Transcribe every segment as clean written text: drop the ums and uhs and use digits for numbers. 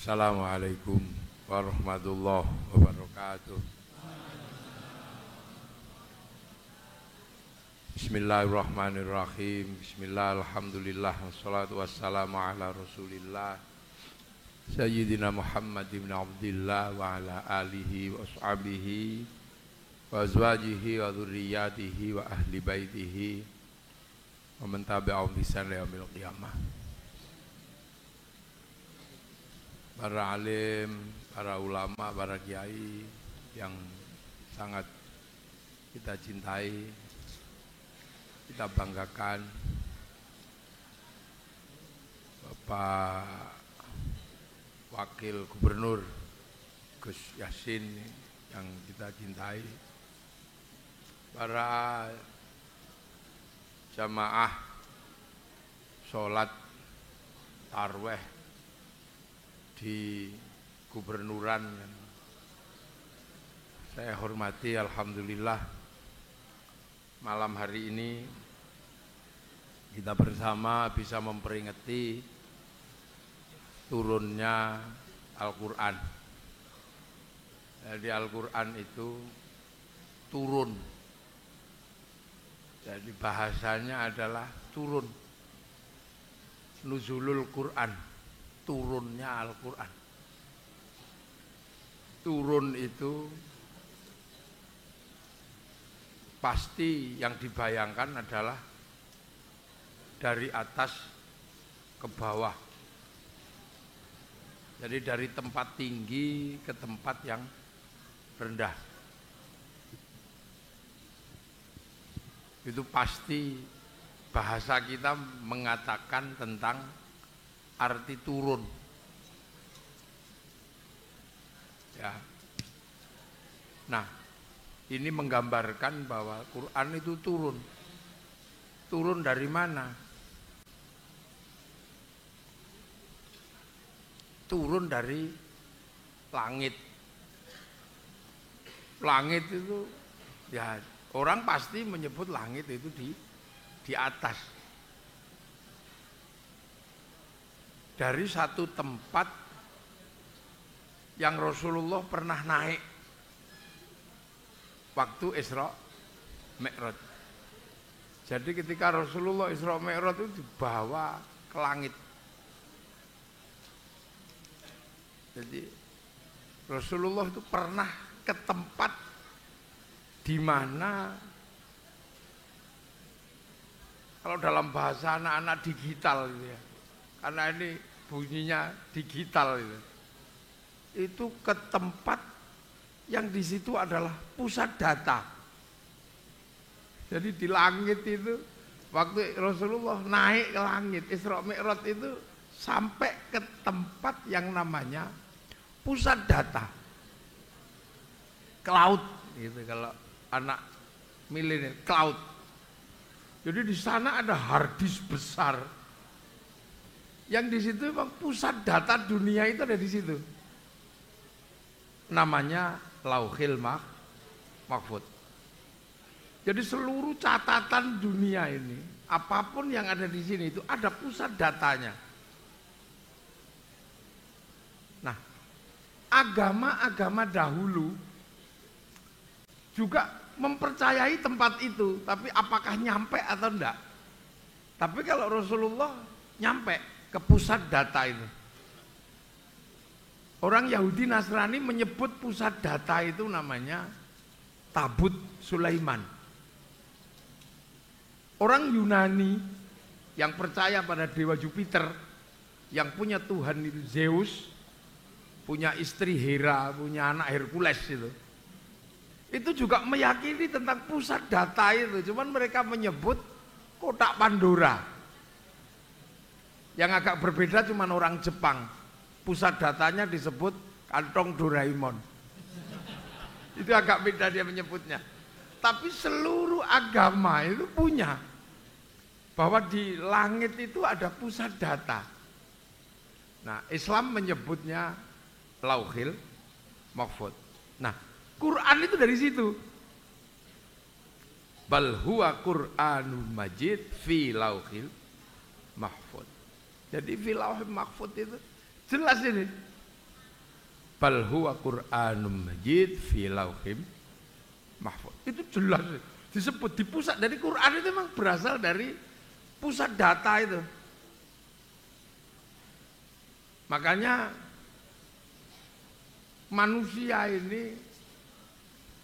Assalamualaikum warahmatullahi wabarakatuh. Bismillahirrahmanirrahim. Bismillah, alhamdulillah, wassalatu wassalamu ala rasulillah Sayyidina Muhammad ibn Abdillah wa ala alihi wa ashabihi wa azwajihi wa dhurriyyatihi wa ahli baitihi wa man tabi'ahum bi ihsan ila yaumil qiyamah. Para alim, para ulama, para kiai yang sangat kita cintai, kita banggakan, Bapak Wakil Gubernur Gus Yassin yang kita cintai, para jamaah sholat tarweh di gubernuran yang saya hormati. Alhamdulillah, malam hari ini kita bersama bisa memperingati turunnya Al-Quran. Jadi Al-Quran itu turun, jadi bahasanya adalah turun, nuzulul Quran, turunnya Al-Quran. Turun itu pasti yang dibayangkan adalah dari atas ke bawah. Jadi dari tempat tinggi ke tempat yang rendah. Itu pasti bahasa kita mengatakan tentang arti turun. Ya. Nah, ini menggambarkan bahwa Quran itu turun. Turun dari mana? Turun dari langit. Langit itu ya orang pasti menyebut langit itu di atas. Dari satu tempat yang Rasulullah pernah naik waktu Isra Mi'raj. Jadi ketika Rasulullah Isra Mi'raj itu dibawa ke langit. Jadi Rasulullah itu pernah ke tempat di mana kalau dalam bahasa anak-anak digital gitu ya, karena ini bunyinya digital itu ke tempat yang di situ adalah pusat data. Jadi di langit itu waktu Rasulullah naik ke langit Isra Mi'raj itu sampai ke tempat yang namanya pusat data, cloud gitu kalau anak milenial, cloud. Jadi di sana ada hard disk besar. Yang di situ memang pusat data dunia itu ada di situ. Namanya Lauhil Mahfuz. Jadi seluruh catatan dunia ini, apapun yang ada di sini itu ada pusat datanya. Nah, agama-agama dahulu juga mempercayai tempat itu, tapi apakah nyampe atau enggak? Tapi kalau Rasulullah nyampe ke pusat data itu. Orang Yahudi Nasrani menyebut pusat data itu namanya Tabut Sulaiman. Orang Yunani yang percaya pada dewa Jupiter, yang punya Tuhan itu Zeus, punya istri Hera, punya anak Hercules itu juga meyakini tentang pusat data itu. Cuman mereka menyebut kotak Pandora. Yang agak berbeda cuma orang Jepang. Pusat datanya disebut kantong Doraemon. Itu agak beda dia menyebutnya. Tapi seluruh agama itu punya bahwa di langit itu ada pusat data. Nah, Islam menyebutnya Lauhil Mahfuz. Nah, Quran itu dari situ. Bal huwa Qur'anun Majid fi Lauhil Mahfuz. Jadi fi Lauhil Mahfuz itu jelas ini Bal huwa Qur'anum Majid fi lauhim mahfuz. Itu jelas disebut di pusat dari Quran itu memang berasal dari pusat data itu. Makanya manusia ini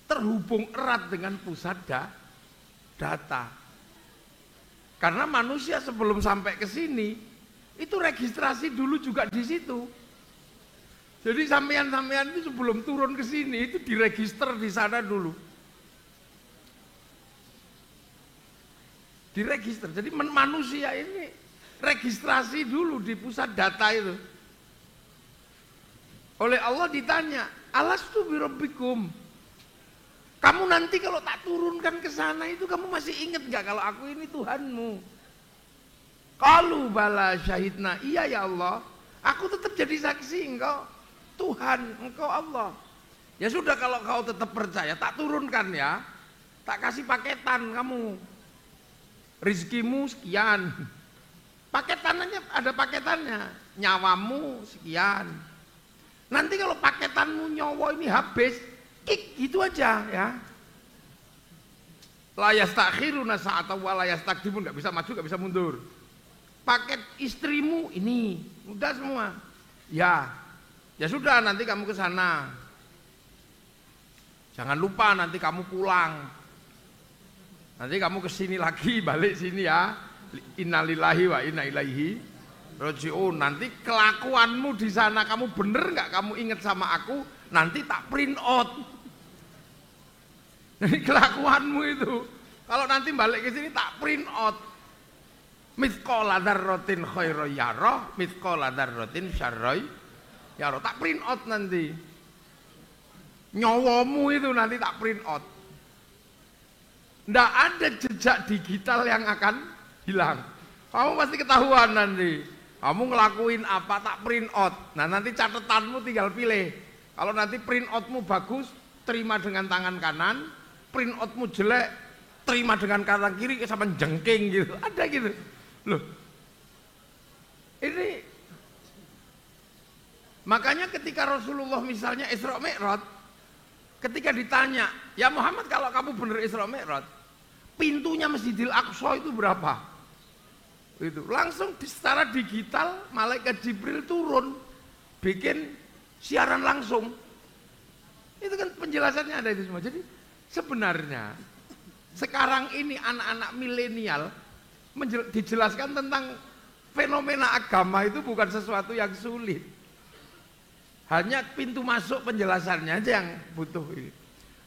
terhubung erat dengan pusat data. Karena manusia sebelum sampai ke sini itu registrasi dulu juga di situ. Jadi sampean-sampean itu sebelum turun ke sini itu diregister di sana dulu. Diregister. Jadi manusia ini registrasi dulu di pusat data itu. Oleh Allah ditanya, alastu birabbikum. Kamu nanti kalau tak turunkan ke sana itu kamu masih ingat gak kalau aku ini Tuhanmu? Qalu bala syahidna. Iya ya Allah, aku tetap jadi saksi engkau Tuhan, engkau Allah. Ya sudah kalau kau tetap percaya, tak turunkan ya. Tak kasih paketan kamu. Rizkimu sekian. Paketannya ada paketannya. Nyawamu sekian. Nanti kalau paketanmu nyawa ini habis, kik gitu aja ya. La yastakhiruna sa'atan wa la yastaqdimun, enggak bisa maju, enggak bisa mundur. Paket istrimu ini udah semua. Ya sudah nanti kamu ke sana. Jangan lupa nanti kamu pulang. Nanti kamu ke sini lagi, balik sini ya. Innalillahi wa inna ilaihi raji'un. Nanti kelakuanmu di sana kamu bener nggak? Kamu ingat sama aku? Nanti tak print out. Jadi kelakuanmu itu, kalau nanti balik ke sini tak print out. Mithqala dzarratin khairan yarah, mithqala dzarratin syarran yarah. Tak print out nanti. Nyawamu itu nanti tak print out. Nggak ada jejak digital yang akan hilang. Kamu pasti ketahuan nanti. Kamu ngelakuin apa tak print out. Nah nanti catatanmu tinggal pilih. Kalau nanti print outmu bagus, terima dengan tangan kanan. Print outmu jelek, terima dengan tangan kiri sama jengking gitu. Ada gitu. Loh. Ini makanya ketika Rasulullah misalnya Isra Mi'raj, ketika ditanya, ya Muhammad kalau kamu benar Isra Mi'raj, pintunya Masjidil Aqsa itu berapa? Itu langsung secara digital malaikat Jibril turun bikin siaran langsung. Itu kan penjelasannya ada itu semua. Jadi sebenarnya sekarang ini anak-anak milenial dijelaskan tentang fenomena agama itu bukan sesuatu yang sulit. Hanya pintu masuk penjelasannya aja yang butuh ini.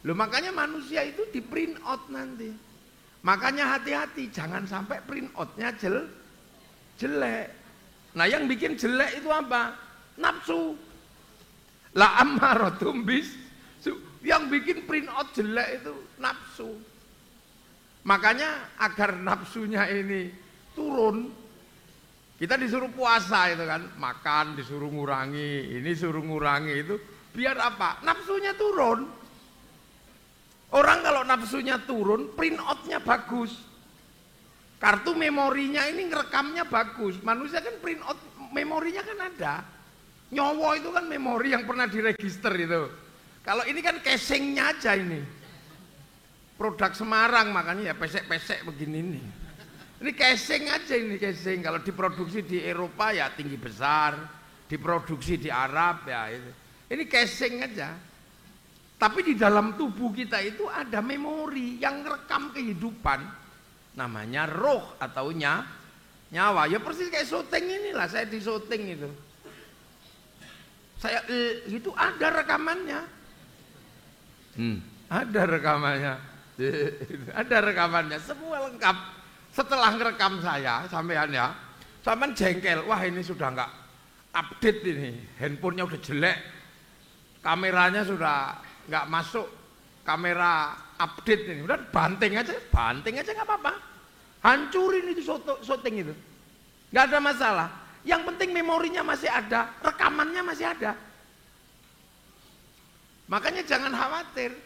Loh makanya manusia itu di print out nanti. Makanya hati-hati jangan sampai print outnya jelek. Nah yang bikin jelek itu apa? Nafsu. La ammaratum bis. Yang bikin print out jelek itu nafsu. Makanya agar nafsunya ini turun, kita disuruh puasa itu kan, makan disuruh ngurangi, ini suruh ngurangi itu, biar apa? Nafsunya turun. Orang kalau nafsunya turun, print outnya bagus. Kartu memorinya ini ngerekamnya bagus. Manusia kan print out memorinya kan ada. Nyawa itu kan memori yang pernah diregister itu. Kalau ini kan casingnya aja ini. Produk Semarang makanya ya pesek-pesek begini nih. Ini casing aja ini casing. Kalau diproduksi di Eropa ya tinggi besar, diproduksi di Arab ya itu. Ini casing aja. Tapi di dalam tubuh kita itu ada memori yang merekam kehidupan. Namanya roh atau nyawa. Ya persis kayak syuting inilah, saya di syuting itu. Saya itu ada rekamannya. Ada rekamannya. Ada rekamannya, semua lengkap. Setelah ngerekam saya, sampean ya, sampean jengkel, wah ini sudah enggak update ini, handphonenya udah jelek, kameranya sudah enggak masuk, kamera update ini, udah banting aja nggak apa-apa, hancurin itu syuting itu, nggak ada masalah. Yang penting memorinya masih ada, rekamannya masih ada. Makanya jangan khawatir.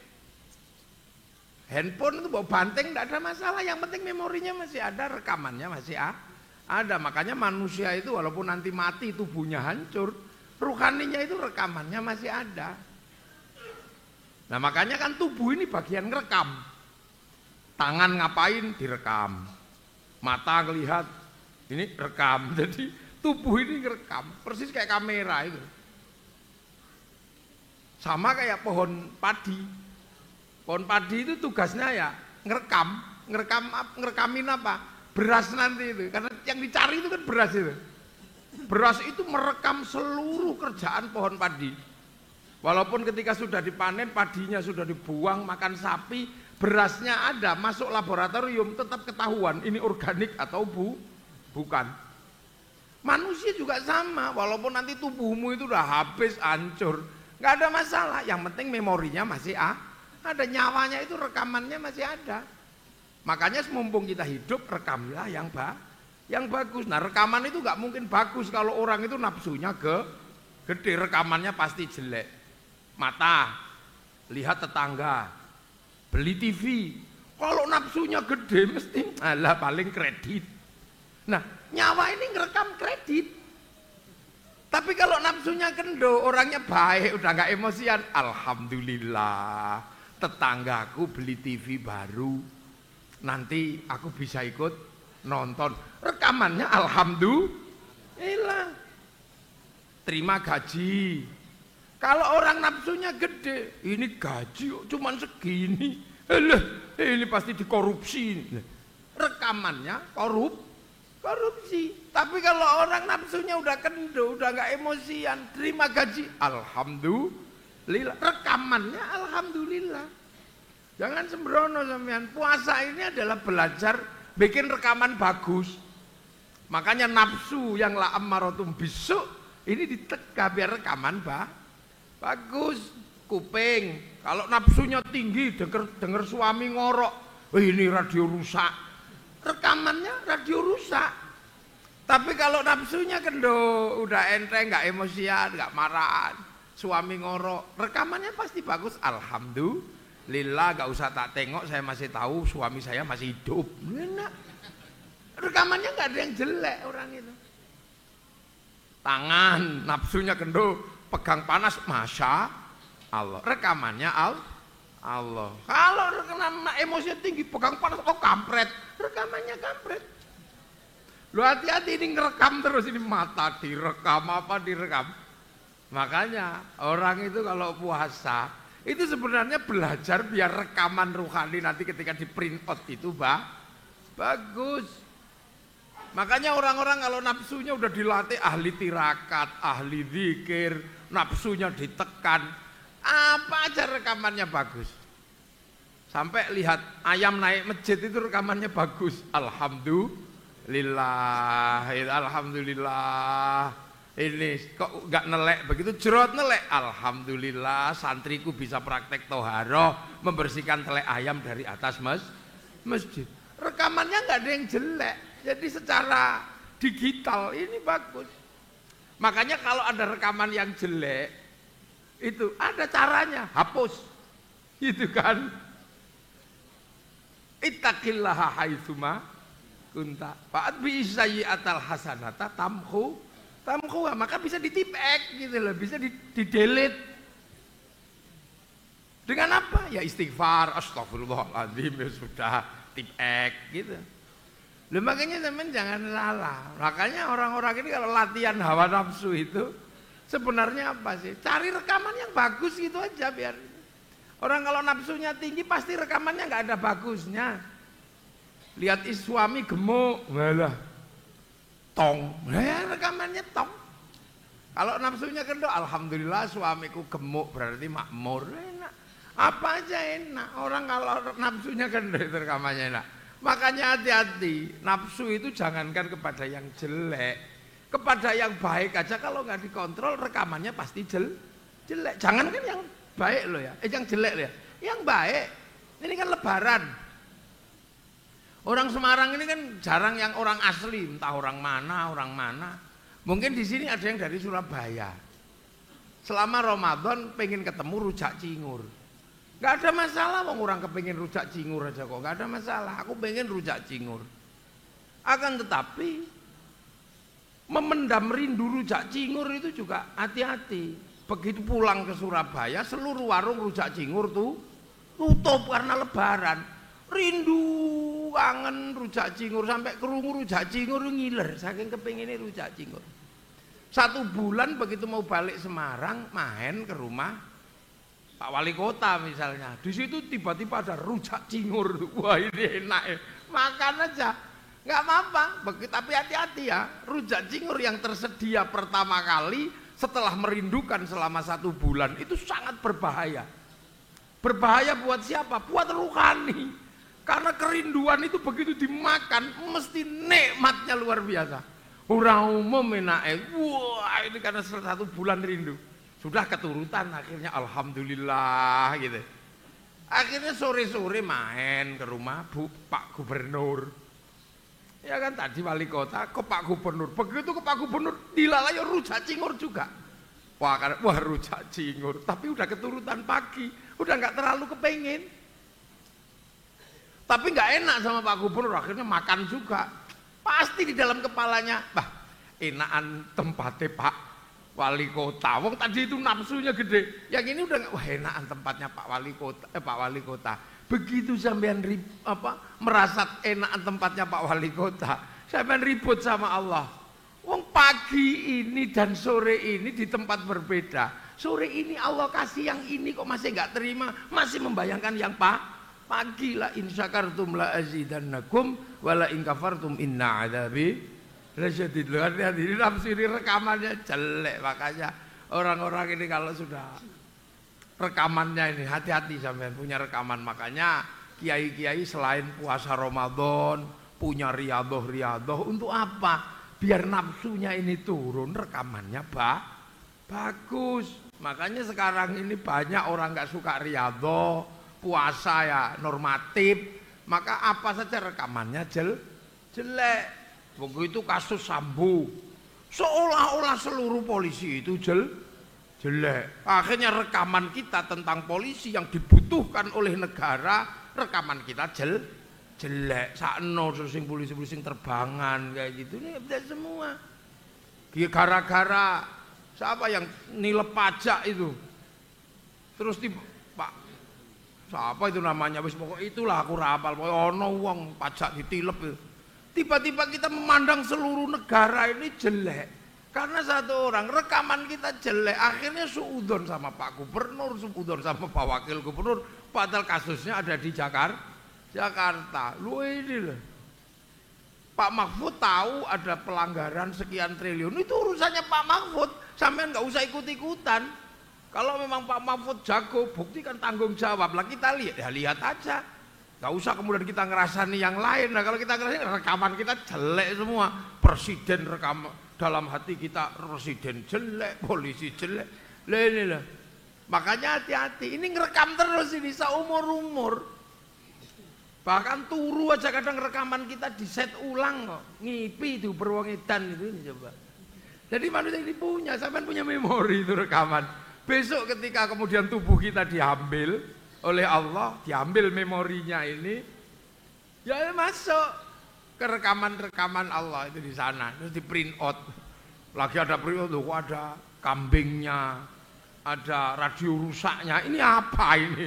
Handphone itu bawa banting tidak ada masalah, yang penting memorinya masih ada, rekamannya masih ada. Makanya manusia itu walaupun nanti mati tubuhnya hancur, Ruhaninya itu rekamannya masih ada. Nah makanya kan tubuh ini bagian ngerekam. Tangan ngapain direkam, mata ngelihat ini rekam. Jadi tubuh ini ngerekam, persis kayak kamera itu. Sama kayak pohon padi. Pohon padi itu tugasnya ya ngerekamin apa? Beras nanti itu. Karena yang dicari itu kan beras itu. Beras itu merekam seluruh kerjaan pohon padi. Walaupun ketika sudah dipanen, padinya sudah dibuang makan sapi, berasnya ada, masuk laboratorium tetap ketahuan ini organik atau bukan. Manusia juga sama, walaupun nanti tubuhmu itu udah habis, hancur, nggak ada masalah. Yang penting memorinya masih ada, nyawanya itu rekamannya masih ada. Makanya mumpung kita hidup, rekamlah yang bagus. Nah rekaman itu nggak mungkin bagus kalau orang itu nafsunya gede, rekamannya pasti jelek. Mata, lihat tetangga, beli TV. Kalau nafsunya gede mesti alah paling kredit. Nah nyawa ini ngerekam kredit. Tapi kalau nafsunya kendo, orangnya baik, udah nggak emosian, alhamdulillah tetanggaku beli TV baru, nanti aku bisa ikut nonton. Rekamannya alhamdulillah. Terima gaji. Kalau orang nafsunya gede, ini gaji cuman segini, ini pasti dikorupsi. Rekamannya korupsi. Tapi kalau orang nafsunya udah kendo, udah nggak emosian, terima gaji, alhamdulillah. Rekamannya alhamdulillah. Jangan sembrono sampean. Puasa ini adalah belajar bikin rekaman bagus. Makanya nafsu yang la ammaratum bisu ini ditegak biar rekaman bagus. Kuping, kalau nafsunya tinggi denger suami ngorok, ini radio rusak, rekamannya radio rusak. Tapi kalau nafsunya kendo, udah enteng, nggak emosian, nggak marah, suami ngorok, rekamannya pasti bagus. Alhamdulillah, nggak usah tak tengok, saya masih tahu suami saya masih hidup. Enak. Rekamannya nggak ada yang jelek orang itu. Tangan, nafsunya kendo, pegang panas, masya Allah, rekamannya Allah. Kalau rekaman emosi tinggi, pegang panas, oh kampret, rekamannya kampret. Lu hati-hati ini ngerekam terus, ini mata direkam, apa direkam. Makanya orang itu kalau puasa itu sebenarnya belajar biar rekaman ruhani nanti ketika di print out itu bagus. Makanya orang-orang kalau nafsunya udah dilatih ahli tirakat, ahli zikir, nafsunya ditekan, apa aja rekamannya bagus. Sampai lihat ayam naik masjid itu rekamannya bagus. Alhamdulillah, alhamdulillah. Ini kok nggak nelek begitu, jerot nelek. Alhamdulillah, santriku bisa praktek toharoh, membersihkan telek ayam dari atas masjid. Rekamannya nggak ada yang jelek. Jadi secara digital ini bagus. Makanya kalau ada rekaman yang jelek, itu ada caranya, hapus. Gitu kan. Ittaqillaha haitsuma kunta. Fa'at bi sayyi'atal hasanata tamhu, maka bisa ditipek gitu loh, bisa di-delete. Dengan apa? Ya istighfar, astagfirullahaladzim, ya sudah, tipek gitu. Loh, makanya teman jangan salah. Makanya orang-orang ini kalau latihan hawa nafsu itu sebenarnya apa sih? Cari rekaman yang bagus gitu aja biar. Orang kalau nafsunya tinggi pasti rekamannya nggak ada bagusnya. Lihat suami gemuk, malah tong, rekamannya tong. Kalau nafsunya kendo, alhamdulillah suamiku gemuk berarti makmur, enak. Apa aja enak. Orang kalau nafsunya kendo itu rekamannya enak. Makanya hati-hati, nafsu itu jangankan kepada yang jelek, kepada yang baik aja kalau nggak dikontrol rekamannya pasti jelek. Jangankan yang baik loh ya, yang jelek loh ya, yang baik. Ini kan Lebaran. Orang Semarang ini kan jarang yang orang asli, entah orang mana. Mungkin di sini ada yang dari Surabaya. Selama Ramadan pengen ketemu rujak cingur. Gak ada masalah, orang kepengin rujak cingur aja kok, gak ada masalah. Aku pengen rujak cingur. Akan tetapi Memendam rindu rujak cingur itu juga hati-hati. Begitu pulang ke Surabaya, seluruh warung rujak cingur tuh tutup karena lebaran. Rindu, kangen rujak cingur, sampai kerungu rujak cingur ngiler, saking kepinginnya rujak cingur. 1 bulan begitu mau balik Semarang, main ke rumah Pak Wali Kota misalnya. Di situ tiba-tiba ada rujak cingur. Wah, ini enak ya. Makan aja. Nggak apa-apa, tapi hati-hati ya. Rujak cingur yang tersedia pertama kali setelah merindukan selama 1 bulan itu sangat berbahaya. Berbahaya buat siapa? Buat rohani. Karena kerinduan itu begitu dimakan mesti nikmatnya luar biasa. Orang umum enaknya, wah ini karena 1 bulan rindu. Sudah keturutan akhirnya alhamdulillah gitu. Akhirnya sore-sore main ke rumah Pak Gubernur. Ya kan tadi wali kota ke Pak Gubernur. Begitu ke Pak Gubernur dilalai rujak cingur juga. Wah rujak cingur. Tapi udah keturutan pagi. Udah nggak terlalu kepengen. Tapi nggak enak sama Pak Gubernur. Akhirnya makan juga. Pasti di dalam kepalanya, enakan tempatnya Pak Wali Kota. Wong tadi itu nafsunya gede. Yang ini udah wah enakan tempatnya Pak Wali Kota. Begitu sampean merasa enakan tempatnya Pak Wali Kota, sampean ribut sama Allah. Wong pagi ini dan sore ini di tempat berbeda. Sore ini Allah kasih yang ini kok masih nggak terima, masih membayangkan yang pagi la in syakartum la azidannakum wala in kafartum inna adzabi lasyadid. Hati-hati nafsiri rekamannya jelek, makanya orang-orang ini kalau sudah rekamannya ini hati-hati sampean punya rekaman. Makanya kiai-kiai selain puasa Ramadan punya riyadhah untuk apa? Biar nafsunya ini turun, rekamannya bagus. Makanya sekarang ini banyak orang nggak suka riyadhah, puasa ya normatif, maka apa saja rekamannya jelek. Begitu kasus Sambo, seolah-olah seluruh polisi itu jelek. Akhirnya rekaman kita tentang polisi yang dibutuhkan oleh negara, rekaman kita jelek. Sakno sing polisi-polisi terbangan kayak gitu, ini update semua. Gara-gara siapa yang nilai pajak itu, terus siapa itu namanya, wis pokok itulah aku rapal, pokoknya ono wong pajak ditilep. Tiba-tiba kita memandang seluruh negara ini jelek karena 1 orang, rekaman kita jelek. Akhirnya suudon sama Pak Gubernur, suudon sama Pak Wakil Gubernur, padahal kasusnya ada di Jakarta. Lu ini loh, Pak Mahfud tahu ada pelanggaran sekian triliun, itu urusannya Pak Mahfud, sampean nggak usah ikut-ikutan. Kalau memang Pak Mahfud jago, buktikan tanggung jawab lah, kita lihat aja. Gak usah kemudian kita ngerasani yang lain. Nah kalau kita ngerasani rekaman kita jelek semua. Presiden rekam dalam hati kita, presiden jelek, polisi jelek. Lah. Makanya hati-hati. Ini ngerekam terus ini seumur-umur. Bahkan turu aja kadang rekaman kita diset ulang kok. Ngipi itu berwangidan itu ini coba. Jadi manusia ini sampean punya memori itu rekaman. Besok ketika kemudian tubuh kita diambil oleh Allah, diambil memorinya ini, ya masuk ke rekaman-rekaman Allah itu di sana, terus di print out. Lagi ada print out, ada kambingnya, ada radio rusaknya. Ini apa ini?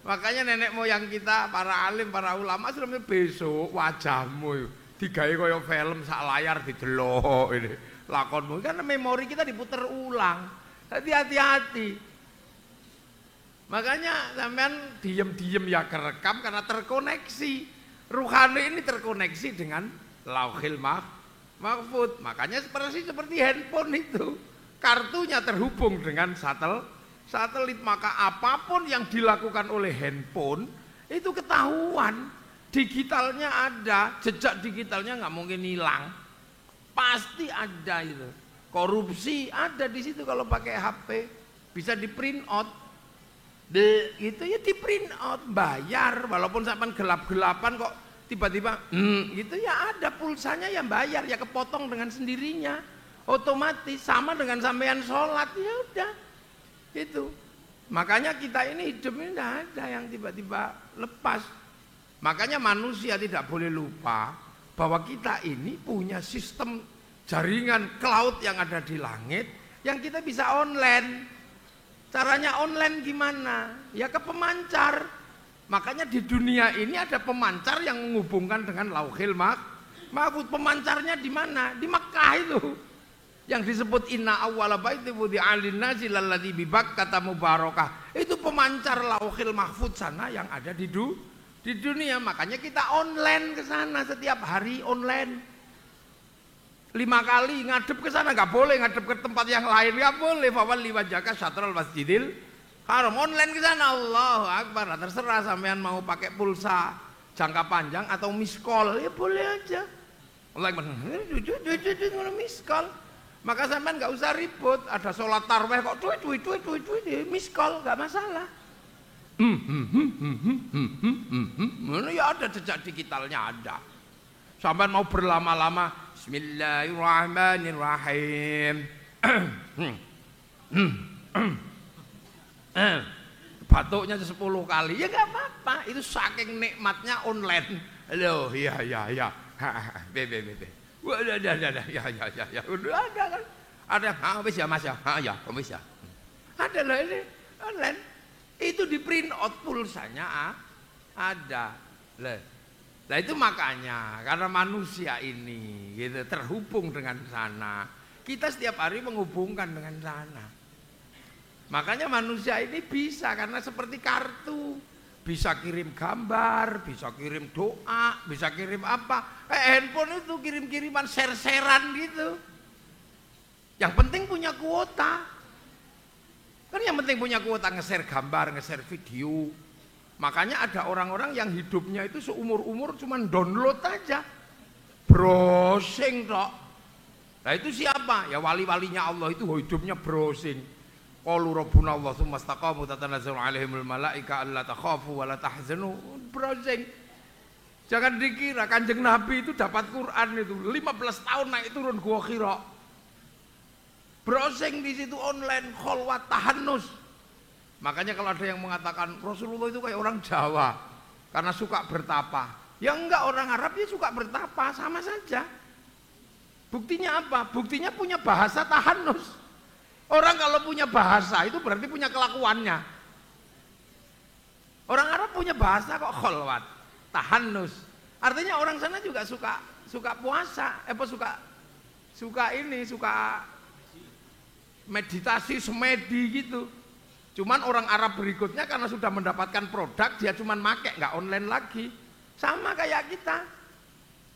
Makanya nenek moyang kita, para alim, para ulama sudah besok wajahmu digawe kaya film sak layar didelok ini lakonmu, karena memori kita diputer ulang. Hati-hati. Makanya sampean diem-diem ya kerekam karena terkoneksi. Ruhani ini terkoneksi dengan Lauhil Mahfud. Makanya seperti handphone itu. Kartunya terhubung dengan satelit. Maka apapun yang dilakukan oleh handphone itu ketahuan. Digitalnya ada, jejak digitalnya nggak mungkin hilang. Pasti ada itu. Korupsi ada di situ kalau pakai HP. Bisa di print out. Gitu ya di print out, bayar walaupun sampai gelap-gelapan kok tiba-tiba gitu ya ada pulsanya yang bayar ya, kepotong dengan sendirinya otomatis, sama dengan sampean sholat ya udah gitu. Makanya kita ini hidup ini tidak ada yang tiba-tiba lepas. Makanya manusia tidak boleh lupa bahwa kita ini punya sistem jaringan cloud yang ada di langit yang kita bisa online. Caranya online gimana? Ya ke pemancar. Makanya di dunia ini ada pemancar yang menghubungkan dengan Lauhil Mahfuz. Pemancarnya di mana? Di Mekah itu. Yang disebut inna awwala baiti wudi'a lin-nasi lalladzi bi Bakkata mubarakah. Itu pemancar Lauhil Mahfuz sana yang ada di dunia. Makanya kita online ke sana setiap hari online. 5 kali ngadep ke sana, nggak boleh ngadep ke tempat yang lain, nggak boleh. Fawalli wajhaka syatral masjidil haram, online ke sana. Allahu Akbar. Terserah sampean mau pakai pulsa jangka panjang atau miss call, ya boleh aja. Allah miss call. Maka sampean nggak usah ribut. Ada sholat tarweh kok duit miss call, nggak masalah. Ya ada jejak digitalnya ada. Sampean mau berlama-lama, Bismillahirrahmanirrahim. Batuknya 10 kali, ya nggak apa-apa. Itu saking nikmatnya online. Loh, ya. Udah, ya. Udah ada kan? Ada, wis ya Mas ya, ya, wis ya. Ada loh ini online. Itu di print out pulsanya ada. Nah itu makanya karena manusia ini gitu terhubung dengan sana, kita setiap hari menghubungkan dengan sana. Makanya manusia ini bisa karena seperti kartu, bisa kirim gambar, bisa kirim doa, bisa kirim apa. Handphone itu kirim-kiriman share-sharean gitu. Yang penting punya kuota. Kan yang penting punya kuota nge-share gambar, nge-share video. Makanya ada orang-orang yang hidupnya itu seumur-umur cuman download aja, browsing tok. Nah itu siapa? Ya wali-walinya Allah itu hidupnya browsing. Qalu rabbuna Allah tsumma istaqamu tatanazzalu alaihimul malaika alla takhafu wa la tahzanu, browsing. Jangan dikira Kanjeng Nabi itu dapat Quran itu 15 tahun naik turun Gua Hira. Browsing di situ online, kholwat tahannus. Makanya kalau ada yang mengatakan Rasulullah itu kayak orang Jawa karena suka bertapa. Ya enggak, orang Arab ya suka bertapa, sama saja. Buktinya apa? Buktinya punya bahasa tahannus. Orang kalau punya bahasa itu berarti punya kelakuannya. Orang Arab punya bahasa kok kholwat, tahannus. Artinya orang sana juga suka puasa, suka meditasi, semedi gitu. Cuman orang Arab berikutnya karena sudah mendapatkan produk, dia cuman make, nggak online lagi. Sama kayak kita.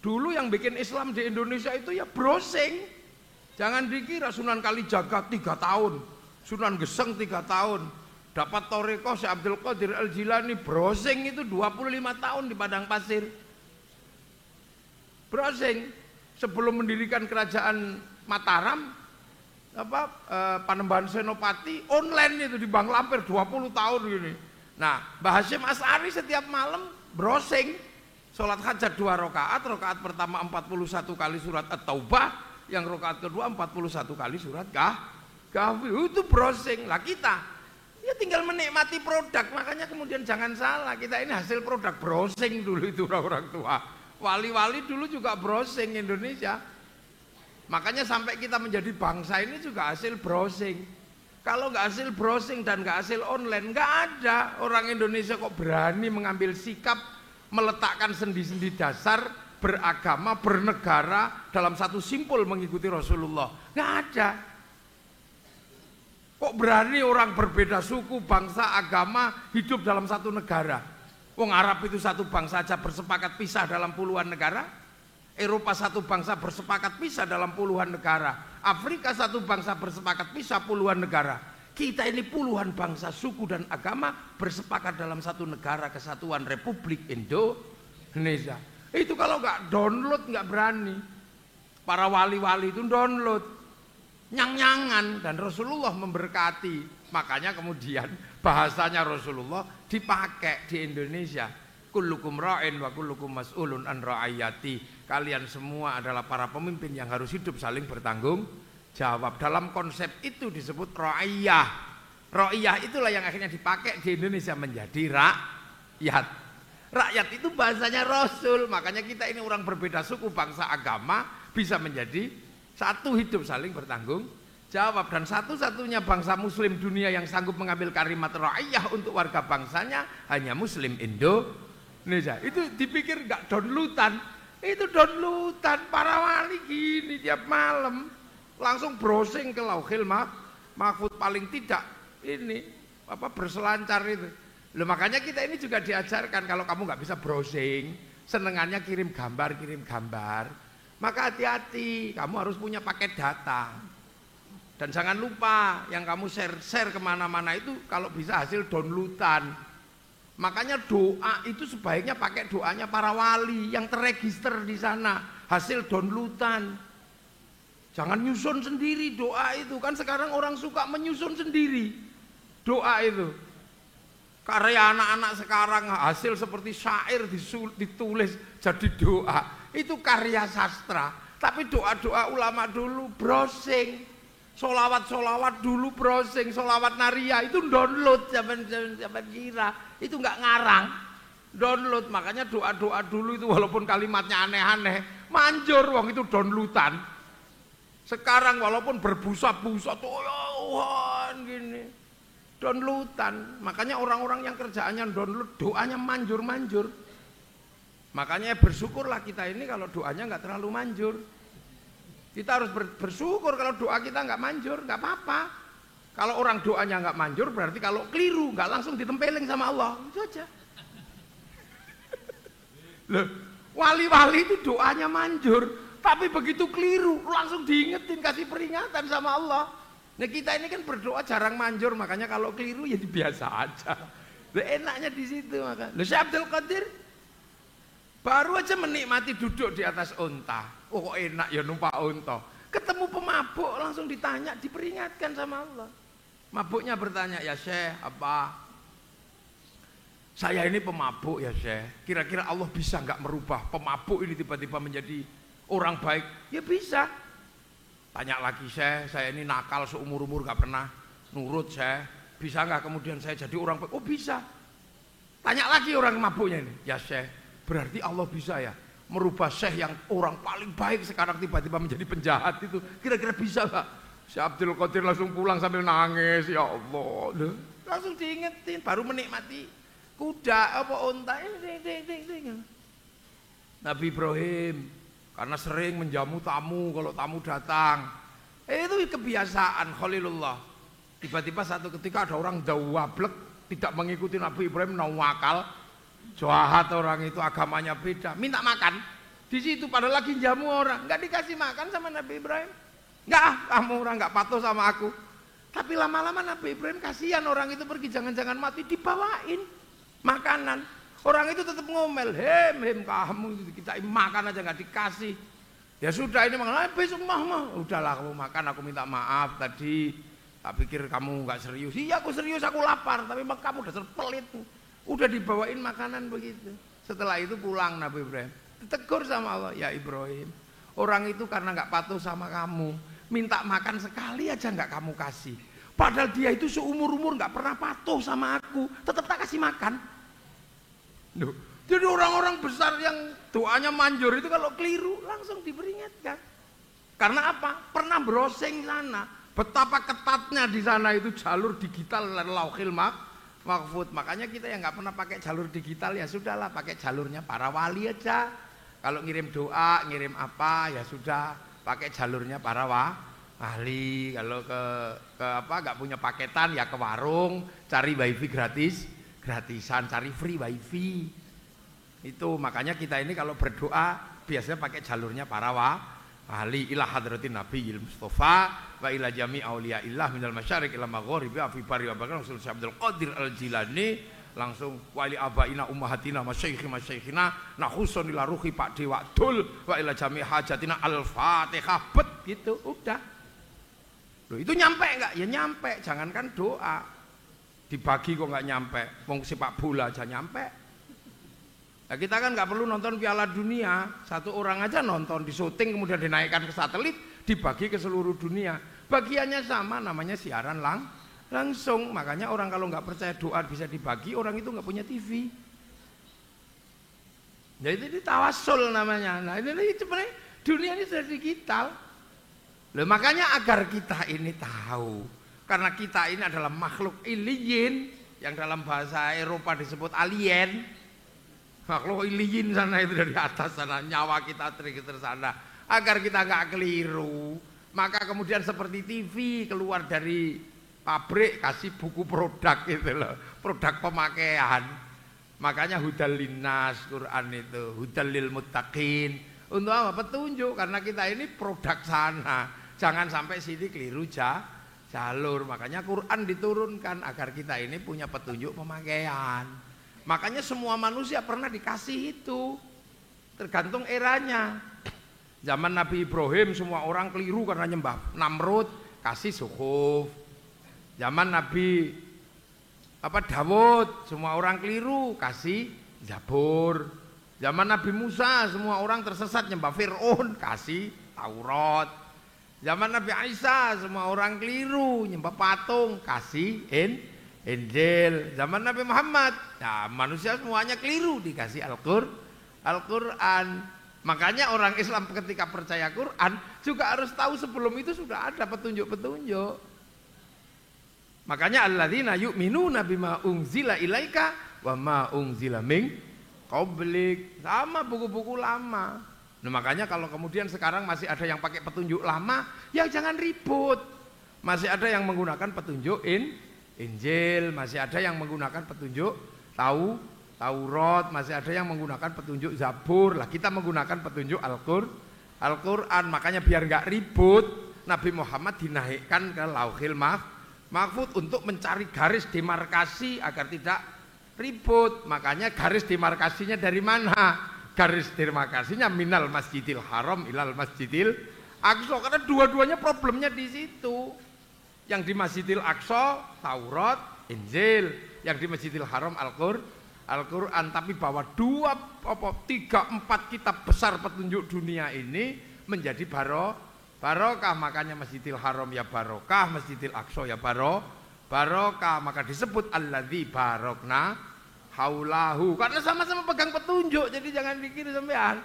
Dulu yang bikin Islam di Indonesia itu ya browsing. Jangan dikira Sunan Kalijaga 3 tahun, Sunan Geseng 3 tahun, dapat Thariqah Syekh Abdul Qadir Al-Jilani, browsing itu 25 tahun di padang pasir. Browsing sebelum mendirikan kerajaan Mataram, Panembahan Senopati online itu di Bang Lampir 20 tahun gini. Nah, Mbah Hasyim Asy'ari setiap malam browsing, sholat hajat 2 rakaat, rakaat pertama 41 kali surat At-Taubah, yang rakaat kedua 41 kali surat Kahfi. Itu browsing. Lah kita ya tinggal menikmati produk. Makanya kemudian jangan salah, kita ini hasil produk browsing dulu itu orang tua. Wali-wali dulu juga browsing Indonesia. Makanya sampai kita menjadi bangsa ini juga hasil browsing. Kalau nggak hasil browsing dan nggak hasil online, nggak ada orang Indonesia kok berani mengambil sikap meletakkan sendi-sendi dasar beragama, bernegara dalam satu simpul mengikuti Rasulullah. Nggak ada. Kok berani orang berbeda suku, bangsa, agama hidup dalam satu negara? Wong Arab itu satu bangsa saja bersepakat pisah dalam puluhan negara. Eropa satu bangsa bersepakat pisah dalam puluhan negara. Afrika satu bangsa bersepakat pisah puluhan negara. Kita ini puluhan bangsa, suku dan agama bersepakat dalam satu negara kesatuan Republik Indonesia. Itu kalau nggak download nggak berani. Para wali-wali itu download, nyang-nyangan, dan Rasulullah memberkati. Makanya kemudian bahasanya Rasulullah dipakai di Indonesia. Kullukum ra'in wa kullukum mas'ulun an ra'ayati. Kalian semua adalah para pemimpin yang harus hidup saling bertanggung jawab. Dalam konsep itu disebut ra'iyah. Ra'iyah itulah yang akhirnya dipakai di Indonesia menjadi rakyat. Rakyat itu bahasanya Rasul. Makanya kita ini orang berbeda suku, bangsa, agama bisa menjadi Satu hidup saling bertanggung jawab, dan satu-satunya bangsa muslim dunia yang sanggup mengambil kalimat ra'iyah untuk warga bangsanya hanya muslim Indonesia. Itu dipikir nggak downloadan, itu downloadan. Para wali gini tiap malam langsung browsing ke Lauhil Mahfuz, paling tidak ini apa berselancar itu. Loh, makanya kita ini juga diajarkan kalau kamu nggak bisa browsing, senengannya kirim gambar, maka hati-hati, kamu harus punya paket data. Dan jangan lupa yang kamu share kemana-mana itu kalau bisa hasil downloadan. Makanya doa itu sebaiknya pakai doanya para wali yang terregister di sana, hasil downloadan. Jangan nyusun sendiri doa itu, kan sekarang orang suka menyusun sendiri doa itu. Karya anak-anak sekarang hasil seperti syair ditulis jadi doa, itu karya sastra. Tapi doa-doa ulama dulu browsing, solawat dulu browsing, solawat naria itu download zaman kira, itu nggak ngarang, download. Makanya doa-doa dulu itu walaupun kalimatnya aneh-aneh, manjur wong itu downloadan. Sekarang walaupun berbusa-busa tuh gini, downloadan. Makanya orang-orang yang kerjaannya download, doanya manjur-manjur. Makanya bersyukurlah kita ini kalau doanya nggak terlalu manjur. Kita harus bersyukur kalau doa kita nggak manjur, nggak apa-apa. Kalau orang doanya nggak manjur berarti kalau keliru nggak langsung ditempeleng sama Allah, itu aja. Loh, wali-wali itu doanya manjur, tapi begitu keliru langsung diingetin, kasih peringatan sama Allah. Nah kita ini kan berdoa jarang manjur, makanya kalau keliru ya biasa aja. Loh, enaknya di situ maka. Loh, Syekh Abdul Qadir baru aja menikmati duduk di atas unta. Oh kok enak ya numpak unta. Ketemu pemabuk langsung ditanya, diperingatkan sama Allah. Mabuknya bertanya, ya Syekh apa? Saya ini pemabuk ya Syekh. Kira-kira Allah bisa nggak merubah pemabuk ini tiba-tiba menjadi orang baik? Ya bisa. Tanya lagi, Syekh, saya ini nakal seumur-umur nggak pernah nurut Syekh. Bisa nggak kemudian saya jadi orang baik? Oh bisa. Tanya lagi orang mabuknya ini, ya Syekh, berarti Allah bisa ya merubah Syekh yang orang paling baik sekarang tiba-tiba menjadi penjahat itu, kira-kira bisa gak? Syekh Abdul Qadir langsung pulang sambil nangis, ya Allah. Loh, langsung diingetin, baru menikmati kuda apa unta ini. Nabi Ibrahim karena sering menjamu tamu, kalau tamu datang itu kebiasaan Khalilullah. Tiba-tiba satu ketika ada orang dawablek tidak mengikuti Nabi Ibrahim, nawakal, jahat orang itu, agamanya beda, minta makan di situ padahal lagi jamu orang, nggak dikasih makan sama Nabi Ibrahim. Nggak, kamu orang nggak patuh sama aku. Tapi lama-lama Nabi Ibrahim kasihan orang itu pergi, jangan-jangan mati, dibawain makanan. Orang itu tetap ngomel, hem kamu kita makan aja nggak dikasih. Ya sudah ini makan, besok mah udahlah kamu makan, aku minta maaf tadi. Tak pikir kamu nggak serius. Iya aku serius, aku lapar, tapi kamu dasar pelit. Udah dibawain makanan begitu. Setelah itu pulang Nabi Ibrahim, ditegur sama Allah, ya Ibrahim, orang itu karena nggak patuh sama kamu, minta makan sekali aja nggak kamu kasih. Padahal dia itu seumur-umur nggak pernah patuh sama aku, tetap tak kasih makan. Loh, jadi orang-orang besar yang doanya manjur itu kalau keliru langsung diperingatkan. Karena apa? Pernah browsing sana, betapa ketatnya di sana itu jalur digital Lauhil Mahfuz. Makanya kita yang nggak pernah pakai jalur digital ya sudahlah, pakai jalurnya para wali aja. Kalau ngirim doa, ngirim apa ya sudah pakai jalurnya para wali. Kalau ke apa nggak punya paketan ya ke warung cari wifi gratisan, cari free wifi. Itu makanya kita ini kalau berdoa biasanya pakai jalurnya para wali, ila hadratin nabiyil mustafa wa ila jami auliyaillah minal masyariq ila magharibi fi bari wa bakar Rasul Abdul Qadir Al-Jilani, langsung wali abaina ummahatina masyayikhina nakhusun ila ruhi Pak Dewa Dul wa ila jami hajatina al-Fatihah, bet gitu udah. Loh itu nyampe enggak? Ya nyampe, jangankan doa dibagi kok enggak nyampe, wong sepak bola aja nyampe. Nah, kita kan nggak perlu nonton Piala Dunia, satu orang aja nonton, di syuting kemudian dinaikkan ke satelit, dibagi ke seluruh dunia. Bagiannya sama, namanya siaran langsung. Makanya orang kalau nggak percaya doa bisa dibagi, orang itu nggak punya TV. Jadi ini tawasul namanya. Nah ini sebenarnya dunia ini sudah digital. Loh, makanya agar kita ini tahu, karena kita ini adalah makhluk iliyin yang dalam bahasa Eropa disebut alien. Makhluk iliyin sana itu dari atas sana, nyawa kita tergeser sana. Agar kita nggak keliru, maka kemudian seperti TV keluar dari pabrik kasih buku produk gitu loh, produk pemakaian. Makanya hudal linnas Quran itu, hudal lil muttaqin. Untuk apa? Petunjuk, karena kita ini produk sana. Jangan sampai sini keliru jalur. Makanya Quran diturunkan agar kita ini punya petunjuk pemakaian. Makanya semua manusia pernah dikasih itu, tergantung eranya. Zaman Nabi Ibrahim semua orang keliru karena nyembah Namrud, kasih suhuf. Zaman Nabi Dawud semua orang keliru, kasih Zabur. Zaman Nabi Musa semua orang tersesat nyembah Fir'aun, kasih Taurat. Zaman Nabi Isa semua orang keliru nyembah patung, kasih Injil. Zaman Nabi Muhammad, nah manusia semuanya keliru, dikasih Al-Quran. Makanya orang Islam ketika percaya Quran juga harus tahu sebelum itu sudah ada petunjuk-petunjuk. Makanya alladzina yu'minuna bima unzila ilaika wa ma unzila min qablik. Sama buku-buku lama. Nah makanya kalau kemudian sekarang masih ada yang pakai petunjuk lama, ya jangan ribut. Masih ada yang menggunakan petunjuk Injil, masih ada yang menggunakan petunjuk Taurat, masih ada yang menggunakan petunjuk Zabur. Lah kita menggunakan petunjuk Al-Quran. Makanya biar nggak ribut, Nabi Muhammad dinaikkan ke Lauhil Mahfuz untuk mencari garis demarkasi agar tidak ribut. Makanya garis demarkasinya dari mana? Garis demarkasinya minal Masjidil Haram ilal Masjidil Aqsa, karena dua-duanya problemnya di situ. Yang di Masjidil Aqsa Taurat, Injil, yang di Masjidil Haram Al-Quran. Tapi bahwa 3, 4 kitab besar petunjuk dunia ini menjadi barokah. Makanya Masjidil Haram ya barokah, Masjidil Aqsa ya barokah. Maka disebut alladzi barokna haulahu, karena sama-sama pegang petunjuk. Jadi jangan dikira sampean.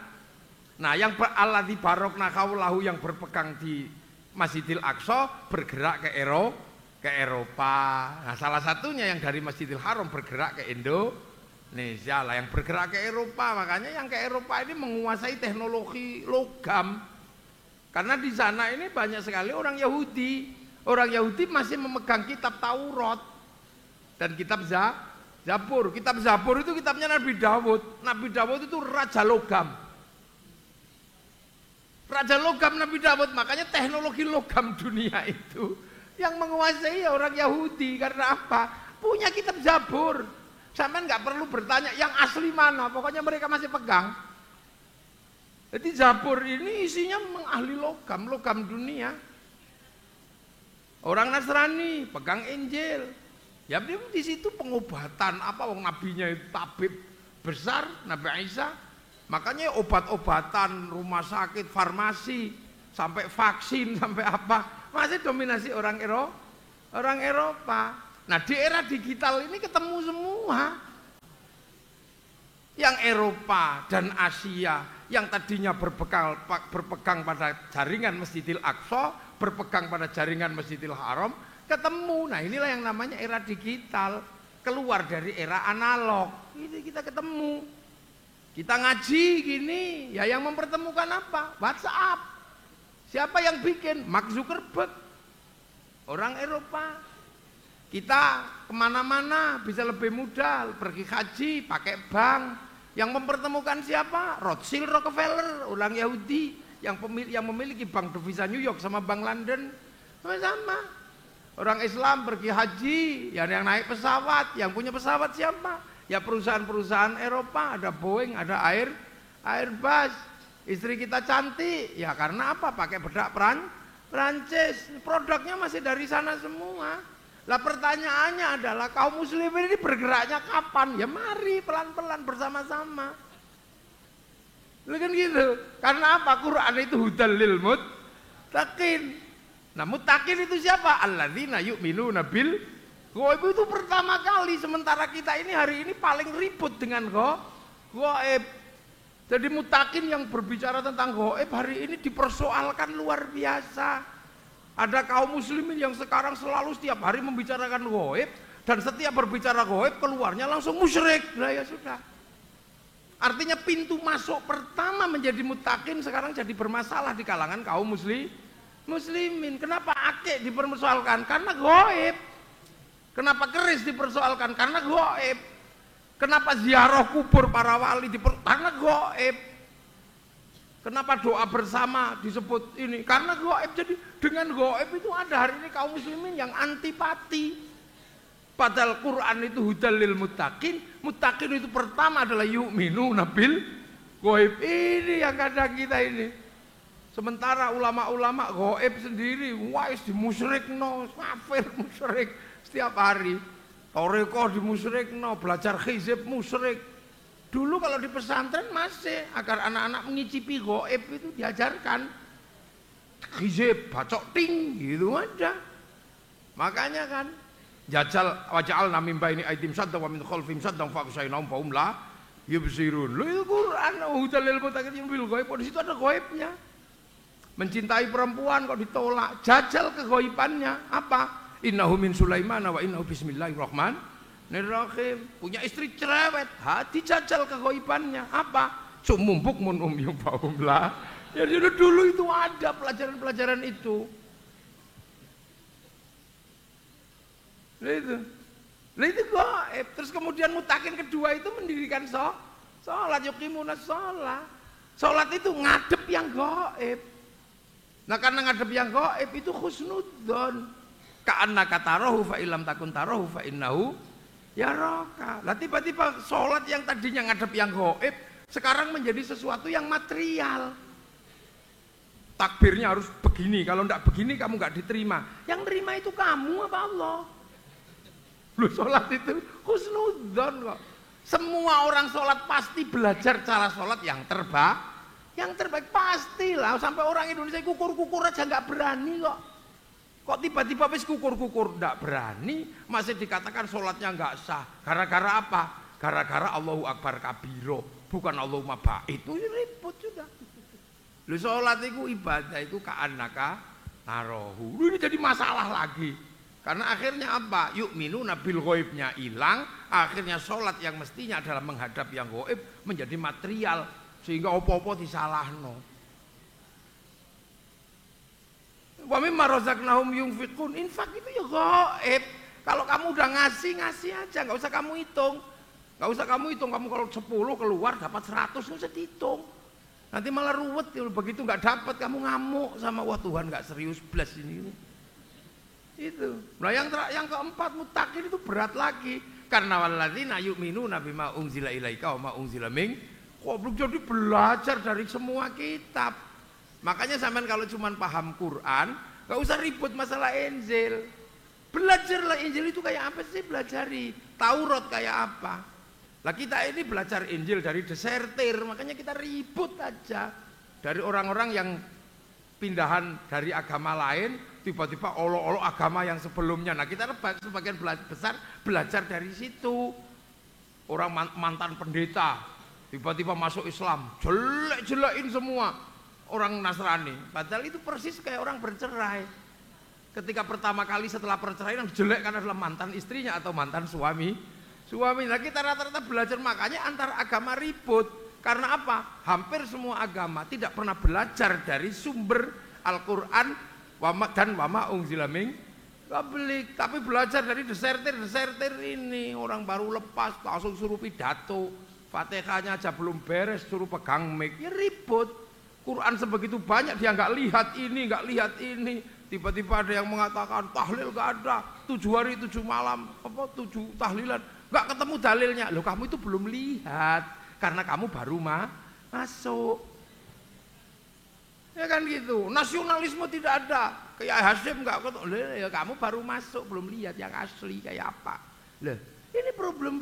Nah yang alladzi barokna haulahu yang berpegang di Masjidil Aqsa bergerak ke Eropa. Nah salah satunya yang dari Masjidil Haram bergerak ke Indonesia lah, yang bergerak ke Eropa. Makanya yang ke Eropa ini menguasai teknologi logam, karena di sana ini banyak sekali orang Yahudi. Orang Yahudi masih memegang kitab Taurat dan kitab Zabur. Kitab Zabur itu kitabnya Nabi Dawud. Nabi Dawud itu raja logam. Raja logam Nabi Dawud. Makanya teknologi logam dunia itu yang menguasai ya orang Yahudi. Karena apa? Punya kitab Zabur. Sampai nggak perlu bertanya yang asli mana, pokoknya mereka masih pegang. Jadi Zabur ini isinya mengahli logam dunia. Orang Nasrani pegang Injil. Ya di situ pengobatan apa, wong nabinya itu tabib besar Nabi Isa. Makanya obat-obatan, rumah sakit, farmasi, sampai vaksin, sampai apa, masih dominasi orang Eropa. Nah di era digital ini ketemu semua. Yang Eropa dan Asia yang tadinya berpegang pada jaringan Masjidil Aqsa, berpegang pada jaringan Masjidil Haram, ketemu. Nah inilah yang namanya era digital, keluar dari era analog. Ini kita ketemu. Kita ngaji gini, ya yang mempertemukan apa? WhatsApp. Siapa yang bikin? Mark Zuckerberg, orang Eropa. Kita kemana-mana bisa lebih mudah, pergi haji pakai bank. Yang mempertemukan siapa? Rothschild, Rockefeller, orang Yahudi yang memiliki bank devisa New York sama bank London. Sama. Orang Islam pergi haji, yang naik pesawat, yang punya pesawat siapa? Ya perusahaan-perusahaan Eropa, ada Boeing, ada Airbus. Istri kita cantik, ya karena apa? Pakai bedak Prancis. Produknya masih dari sana semua. Lah pertanyaannya adalah kaum muslimin ini bergeraknya kapan? Ya mari pelan-pelan bersama-sama. Kan gitu. Karena apa? Quran itu hudal lil muttaqin. Nah muttaqin itu siapa? Alladzina yu'minuna bil ghaib. Itu pertama kali, sementara kita ini hari ini paling ribut dengan ghaib. Jadi muttaqin yang berbicara tentang ghaib hari ini dipersoalkan luar biasa. Ada kaum muslimin yang sekarang selalu setiap hari membicarakan gaib, dan setiap berbicara gaib keluarnya langsung musyrik. Nah ya sudah. Artinya pintu masuk pertama menjadi muttaqin sekarang jadi bermasalah di kalangan kaum muslimin. Kenapa akik dipersoalkan? Karena gaib. Kenapa keris dipersoalkan? Karena gaib. Kenapa ziarah kubur para wali karena gaib. Kenapa doa bersama disebut ini? Karena gaib. Jadi dengan gaib itu ada hari ini kaum muslimin yang antipati. Padahal Quran itu hudal lil muttaqin. Muttaqin itu pertama adalah yu'minuna bil gaib. Ini yang kadang kita ini. Sementara ulama-ulama gaib sendiri wais dimusyrikno, kafir musyrik setiap hari. Toreko dimusyrikno, belajar hizib musyrik. Dulu kalau di pesantren masih agar anak-anak mengicipi gaib itu diajarkan hizib, bacok ting gitu aja. Makanya kan jajal waja'alna min baini aidim sadda wa min khalfihim saddan faqshaynahum fahum la yubsirun. Lu itu Quran hudal lil muttaqin bil ghaib. Di situ ada gaibnya. Mencintai perempuan kok ditolak. Jajal kegaibannya apa? Innahu min Sulaiman wa innahu bismillahirrahmanirrahim. Punya istri cerewet, hati jajal kegaibannya apa? Sumumbuk mun umyum fahum la. Ya dulu itu ada pelajaran-pelajaran itu. Itu gaib. Terus kemudian muttaqin kedua itu mendirikan sholat, yuqimunas sholat. Sholat itu ngadep yang gaib. Nah karena ngadep yang gaib itu husnudzon. Ka'annaka tarahu fa illam takun tarahu fa innahu yaraka. Lah tiba-tiba sholat yang tadinya ngadep yang gaib sekarang menjadi sesuatu yang material. Takbirnya harus begini, kalau enggak begini kamu enggak diterima. Yang terima itu kamu apa Allah? Lu sholat itu husnudzon kok. Semua orang sholat pasti belajar cara sholat yang terbaik pastilah. Sampai orang Indonesia kukur-kukur aja nggak berani kok. Kok tiba-tiba wis kukur-kukur nggak berani, masih dikatakan sholatnya nggak sah. Gara-gara apa? Gara-gara Allahu Akbar kabiro, bukan Allahumma ba'id. Itu ribut juga. Lu sholat itu ibadah itu ka'annaka tarahu. Ini jadi masalah lagi. Karena akhirnya apa? Yu'minuna bil ghaibnya hilang, akhirnya sholat yang mestinya adalah menghadap yang gaib menjadi material sehingga opo-opo disalahno. Wa mimma razaqnahum yunfiqun. Infak itu ya gaib. Kalau kamu udah ngasih aja, nggak usah kamu hitung. Nggak usah kamu hitung, kamu kalau 10 keluar dapat 100 nggak usah dihitung. Nanti malah ruwet, begitu nggak dapat kamu ngamuk sama wah Tuhan nggak serius blas ini. Itu. Nah yang keempat muttaqin itu berat lagi. Karena walladzina yu'minuna bima unzila ilaika wa ma unzila min qabluk. Jadi belajar dari semua kitab. Makanya sampean kalau cuma paham Quran, enggak usah ribut masalah Injil. Belajarlah Injil itu kayak apa sih, belajari. Taurat kayak apa. Lah kita ini belajar Injil dari desertir, makanya kita ribut aja. Dari orang-orang yang pindahan dari agama lain tiba-tiba olok-olok agama yang sebelumnya. Nah kita sebagian besar belajar dari situ. Orang mantan pendeta tiba-tiba masuk Islam, jelek-jelekin semua orang Nasrani. Padahal itu persis kayak orang bercerai. Ketika pertama kali setelah perceraian jelek kan adalah mantan istrinya atau mantan suami. Nah kita rata-rata belajar, makanya antar agama ribut. Karena apa? Hampir semua agama tidak pernah belajar dari sumber Al-Quran dan wama unzila min qablik, tapi belajar dari desertir ini. Orang baru lepas langsung suruh pidato, Fatihahnya aja belum beres suruh pegang mic, ya ribut. Quran sebegitu banyak dia nggak lihat ini. Tiba-tiba ada yang mengatakan tahlil nggak ada, 7 hari 7 malam, 7 tahlilan, nggak ketemu dalilnya. Loh kamu itu belum lihat. Karena kamu baru masuk. Ya kan gitu. Nasionalisme tidak ada. Kayak Hasyim enggak ketemu. Ya kamu baru masuk, belum lihat yang asli kayak apa. Loh, ini problem.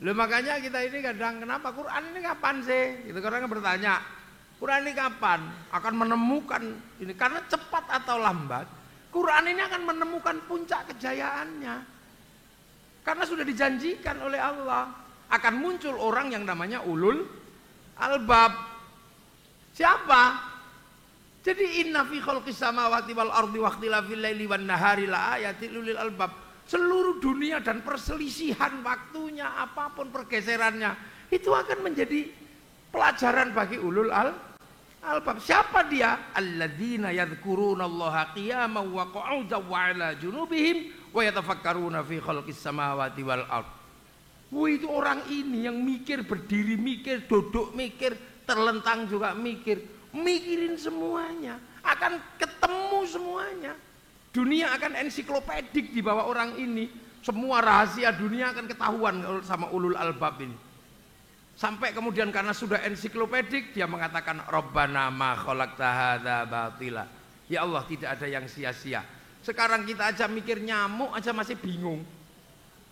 Loh makanya kita ini kadang kenapa Quran ini kapan sih? Gitu orang bertanya. Quran ini kapan akan menemukan ini? Karena cepat atau lambat Quran ini akan menemukan puncak kejayaannya. Karena sudah dijanjikan oleh Allah. Akan muncul orang yang namanya ulul albab. Siapa? Jadi Jadi inna fi khalqis samawati wal ardi wa ikhtilafil laili wan nahari la ayatil lil albab. Seluruh dunia dan perselisihan waktunya apapun pergeserannya itu akan menjadi pelajaran bagi ulul albab. Siapa dia? Alladzina yadhkurunallaha qiyaman wa qu'udan wa 'ala junubihim wa yatafakkaruna fi khalqis samawati wal ard. Itu orang ini yang mikir, berdiri mikir, duduk mikir, terlentang juga mikir. Mikirin semuanya, akan ketemu semuanya. Dunia akan ensiklopedik di bawah orang ini. Semua rahasia dunia akan ketahuan sama ulul albab ini. Sampai kemudian karena sudah ensiklopedik, dia mengatakan Rabbana ma khalaqta hadza batila. Ya Allah, tidak ada yang sia-sia. Sekarang kita aja mikir nyamuk aja masih bingung.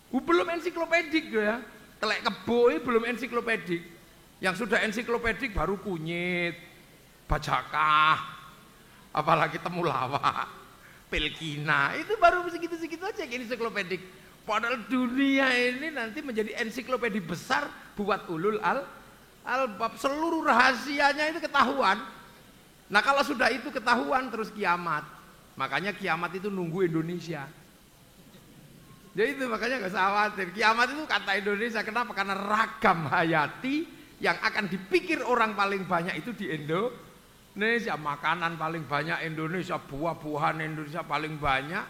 Belum ensiklopedik ya. Telek kebo belum ensiklopedik. Yang sudah ensiklopedik baru kunyit, bajakah, apalagi temulawak, pelkina, itu baru segitu-segitu aja yang ensiklopedik. Padahal dunia ini nanti menjadi ensiklopedik besar buat ulul albab. Seluruh rahasianya itu ketahuan. Nah kalau sudah itu ketahuan terus kiamat. Makanya kiamat itu nunggu Indonesia. Jadi itu makanya gak usah khawatir. Kiamat itu kata Indonesia. Kenapa? Karena ragam hayati yang akan dipikir orang paling banyak itu di Indonesia. Makanan paling banyak Indonesia, buah-buahan Indonesia paling banyak.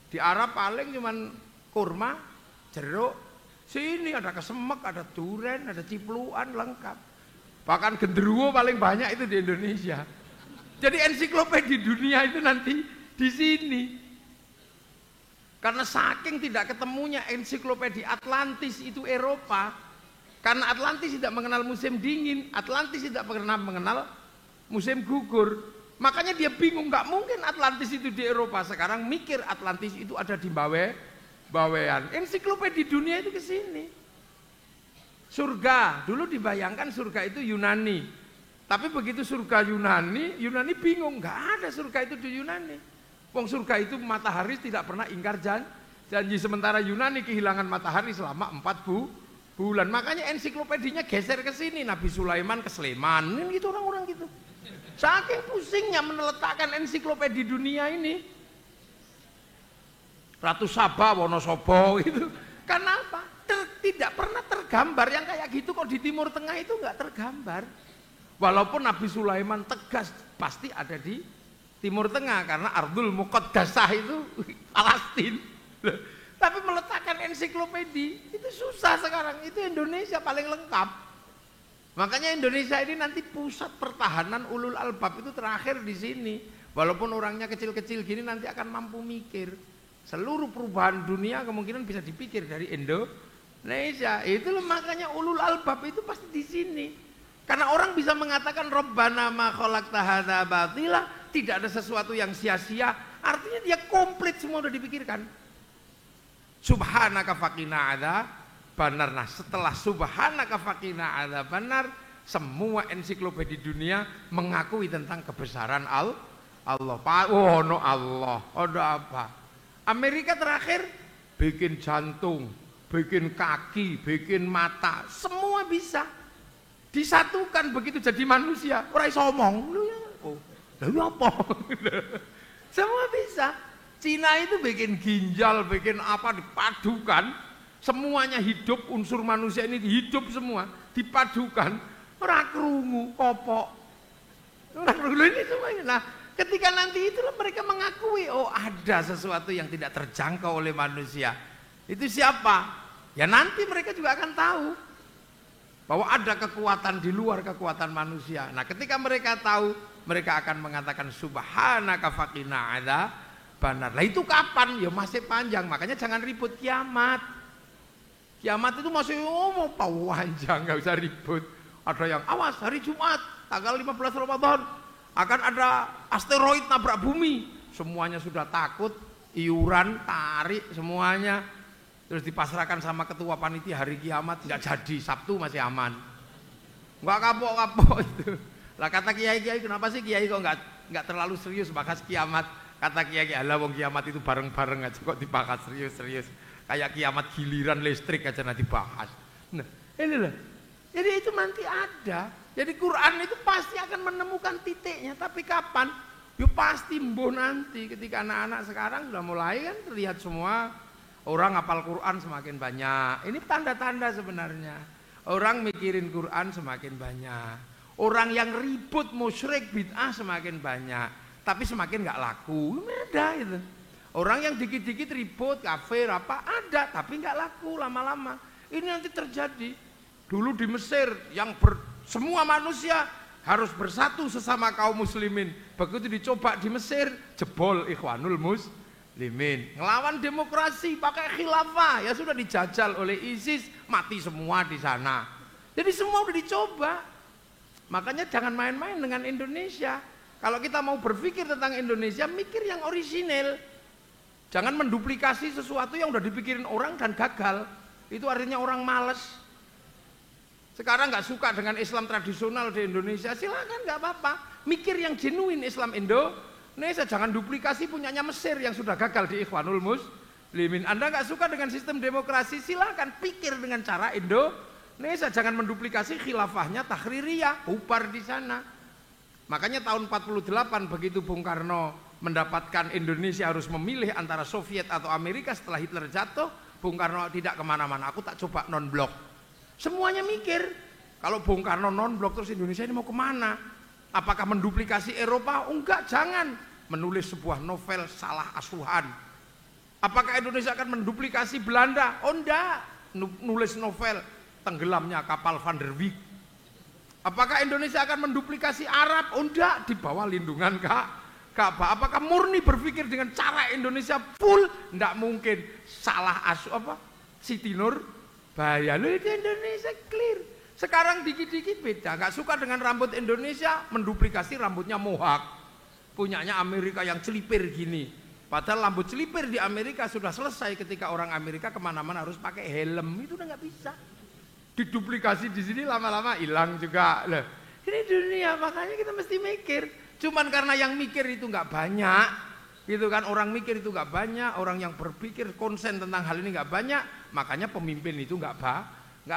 Di Arab paling cuman kurma, jeruk. Sini ada kesemek, ada duren, ada cipluan lengkap. Bahkan genderuwo paling banyak itu di Indonesia. Jadi ensiklopedia dunia itu nanti di sini. Karena saking tidak ketemunya ensiklopedia Atlantis itu Eropa. Karena Atlantis tidak mengenal musim dingin, Atlantis tidak pernah mengenal musim gugur. Makanya dia bingung, nggak mungkin Atlantis itu di Eropa. Sekarang mikir Atlantis itu ada di bawean. Ensiklopedia dunia itu ke sini. Surga, dulu dibayangkan surga itu Yunani. Tapi begitu surga Yunani bingung, nggak ada surga itu di Yunani. Wong surga itu matahari tidak pernah ingkar janji, sementara Yunani kehilangan matahari selama 4 bulan. Makanya ensiklopedinya geser ke sini, Nabi Sulaiman ke Sleman, gitu orang-orang gitu. Saking pusingnya meletakkan ensiklopedia dunia ini. Ratu Saba, Wonosobo gitu. Karena apa? Tidak pernah tergambar yang kayak gitu kok di Timur Tengah itu nggak tergambar. Walaupun Nabi Sulaiman tegas pasti ada di Timur Tengah karena Ardul Muqaddasah itu Palestina. Tapi meletakkan ensiklopedia itu susah sekarang. Itu Indonesia paling lengkap. Makanya Indonesia ini nanti pusat pertahanan ulul albab itu terakhir di sini. Walaupun orangnya kecil-kecil gini nanti akan mampu mikir. Seluruh perubahan dunia kemungkinan bisa dipikir dari Indonesia. Itulah makanya ulul albab itu pasti di sini. Karena orang bisa mengatakan Rabbana ma khalaqta hadza batila, tidak ada sesuatu yang sia-sia, artinya dia komplit semua sudah dipikirkan. Subhanaka faqina adzabannar. Nah, setelah subhanaka faqina adzabannar, semua ensiklopedia dunia mengakui tentang kebesaran Allah. Oh no Allah, ada apa? Amerika terakhir bikin jantung, bikin kaki, bikin mata, semua bisa disatukan begitu jadi manusia. Ora iso omong. Oh, lalu apa? Semua bisa. Cina itu bikin ginjal, bikin apa dipadukan, semuanya hidup, unsur manusia ini hidup semua, dipadukan. Ora krungu, kopok. Ora krungu ini semuanya. Nah, ketika nanti itulah mereka mengakui, oh ada sesuatu yang tidak terjangkau oleh manusia. Itu siapa? Ya nanti mereka juga akan tahu bahwa ada kekuatan di luar kekuatan manusia. Nah, ketika mereka tahu, mereka akan mengatakan subhanaka faqina adzabannar. Lah itu kapan? Ya masih panjang. Makanya jangan ribut kiamat. Kiamat itu masih mau panjang, enggak usah ribut. Ada yang awas hari Jumat tanggal 15 Ramadan akan ada asteroid nabrak bumi. Semuanya sudah takut, iuran, tarik semuanya. Terus dipasrahkan sama ketua panitia hari kiamat, nggak jadi, Sabtu masih aman. Nggak kapok-kapok itu. Lah kata kiai-kiai, kenapa sih kiai kok nggak terlalu serius bahas kiamat? Kata kiai, alah wong kiamat itu bareng-bareng aja kok dibahas serius-serius. Kayak kiamat giliran listrik aja nanti dibahas. Nah, ini loh. Jadi itu nanti ada. Jadi Quran itu pasti akan menemukan titiknya, tapi kapan? Yo pasti mbuh nanti ketika anak-anak sekarang sudah mulai kan terlihat semua orang hafal Quran semakin banyak. Ini tanda-tanda sebenarnya. Orang mikirin Quran semakin banyak. Orang yang ribut musyrik bid'ah semakin banyak. Tapi semakin nggak laku. Beda itu. Orang yang dikit-dikit ribut kafir apa ada tapi nggak laku lama-lama. Ini nanti terjadi. Dulu di Mesir yang semua manusia harus bersatu sesama kaum muslimin. Begitu dicoba di Mesir, jebol Ikhwanul Muslimin. Ngelawan demokrasi pakai khilafah, ya sudah dijajal oleh ISIS, mati semua di sana. Jadi semua udah dicoba. Makanya jangan main-main dengan Indonesia. Kalau kita mau berpikir tentang Indonesia, mikir yang orisinil. Jangan menduplikasi sesuatu yang udah dipikirin orang dan gagal. Itu artinya orang males. Sekarang nggak suka dengan Islam tradisional di Indonesia, silakan nggak apa-apa. Mikir yang genuine Islam Indonesia, jangan duplikasi punyanya Mesir yang sudah gagal di Ikhwanul Muslimin. Anda nggak suka dengan sistem demokrasi, silakan pikir dengan cara Indonesia, jangan menduplikasi khilafahnya Tahririyah, bubar di sana. Makanya tahun 48 begitu Bung Karno mendapatkan Indonesia harus memilih antara Soviet atau Amerika setelah Hitler jatuh, Bung Karno tidak kemana-mana, aku tak coba non-blok. Semuanya mikir, kalau Bung Karno non-blok terus Indonesia ini mau kemana? Apakah menduplikasi Eropa? Oh, enggak, jangan. Menulis sebuah novel salah asuhan. Apakah Indonesia akan menduplikasi Belanda? Oh enggak, nulis novel tenggelamnya kapal Van der Wijk. Apakah Indonesia akan menduplikasi Arab? Oh enggak, di bawah lindungan Ka'bah. Apakah murni berpikir dengan cara Indonesia full? Enggak mungkin. Salah asuh apa? Siti Nur bahaya, lu itu Indonesia clear. Sekarang dikit-dikit beda, nggak suka dengan rambut Indonesia, menduplikasi rambutnya mohak, punyanya Amerika yang celipir gini. Padahal rambut celipir di Amerika sudah selesai ketika orang Amerika kemana-mana harus pakai helm, itu udah nggak bisa. Diduplikasi di sini lama-lama hilang juga. Loh, ini dunia, makanya kita mesti mikir. Cuman karena yang mikir itu nggak banyak, gitu kan, orang mikir itu nggak banyak, orang yang berpikir konsen tentang hal ini nggak banyak, makanya pemimpin itu nggak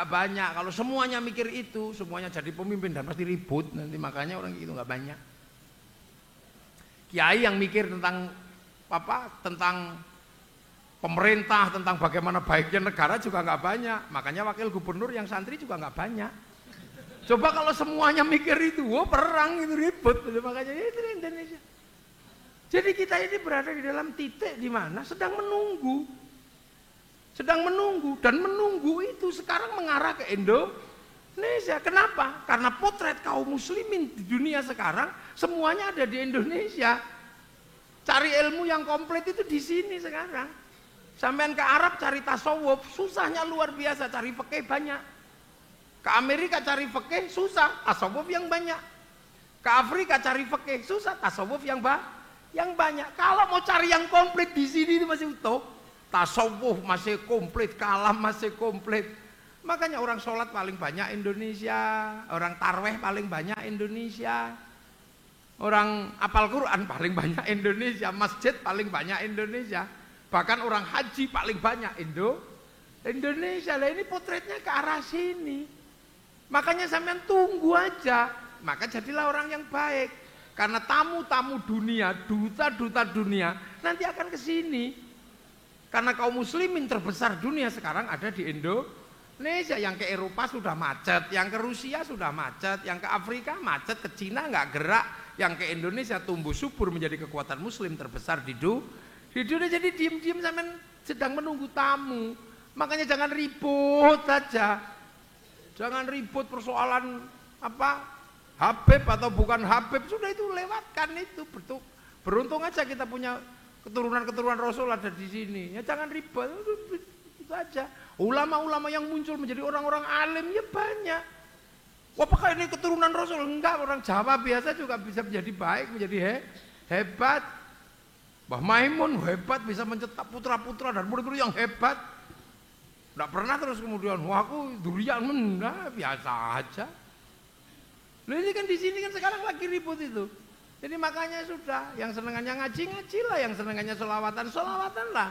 banyak. Kalau semuanya mikir itu, semuanya jadi pemimpin dan pasti ribut nanti, makanya orang itu nggak banyak. Kiai yang mikir tentang apa, tentang pemerintah, tentang bagaimana baiknya negara juga nggak banyak, makanya wakil gubernur yang santri juga nggak banyak. Coba kalau semuanya mikir itu, wah perang itu ribut, makanya itu Indonesia. Jadi kita ini berada di dalam titik di mana sedang menunggu dan menunggu itu sekarang mengarah ke Indonesia. Kenapa? Karena potret kaum muslimin di dunia sekarang semuanya ada di Indonesia. Cari ilmu yang komplit itu di sini sekarang. Sampean ke Arab cari tasawuf, susahnya luar biasa, cari fikih banyak. Ke Amerika cari fikih susah, tasawuf yang banyak. Ke Afrika cari fikih susah, tasawuf yang banyak. Kalau mau cari yang komplit di sini itu masih utuh. Tasawuf masih komplit, kalam masih komplit. Makanya orang sholat paling banyak Indonesia, orang tarweh paling banyak Indonesia, orang apal Quran paling banyak Indonesia, masjid paling banyak Indonesia, bahkan orang haji paling banyak Indonesia. Lah ini potretnya ke arah sini. Makanya sampean tunggu aja, maka jadilah orang yang baik. Karena tamu-tamu dunia, duta-duta dunia nanti akan ke sini. Karena kaum muslimin terbesar dunia sekarang ada di Indonesia. Yang ke Eropa sudah macet, yang ke Rusia sudah macet, yang ke Afrika macet, ke Cina nggak gerak, yang ke Indonesia tumbuh subur menjadi kekuatan muslim terbesar di dunia. Jadi diem-diem sampean sedang menunggu tamu. Makanya jangan ribut saja. Jangan ribut persoalan apa Habib atau bukan Habib, sudah itu lewatkan itu. Beruntung aja kita punya keturunan-keturunan Rasul ada di sini. Ya jangan ribet, itu aja. Ulama-ulama yang muncul menjadi orang-orang alim ya banyak. Apakah ini keturunan Rasul? Enggak, orang Jawa biasa juga bisa menjadi baik, menjadi hebat. Mbah Maimun hebat, bisa mencetak putra-putra dan murid-murid yang hebat. Enggak pernah terus kemudian, wah aku durian, enggak, biasa aja. Nah ini kan di sini kan sekarang lagi ribut itu. Jadi makanya sudah, yang senengannya ngaji lah, yang senengannya solawatan lah.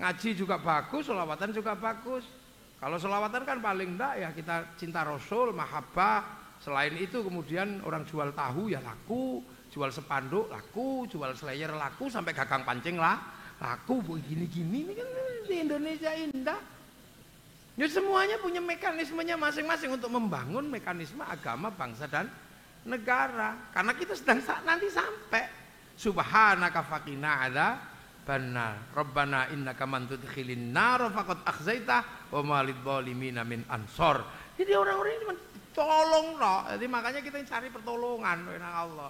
Ngaji juga bagus, solawatan juga bagus. Kalau solawatan kan paling enggak ya kita cinta Rasul, mahabbah. Selain itu kemudian orang jual tahu ya laku, jual spanduk laku, jual slayer laku, sampai gagang pancing lah laku. Gini-gini ini kan di Indonesia indah. Ya semuanya punya mekanismenya masing-masing untuk membangun mekanisme agama, bangsa dan negara. Karena kita sedang nanti sampai subhanaka faqina adzabannar rabbana innaka man tudkhilin nar faqad akhzaita wa malid zalimina min ansor. Jadi orang-orang ini cuma tolong loh. Jadi makanya kita cari pertolongan dengan Allah.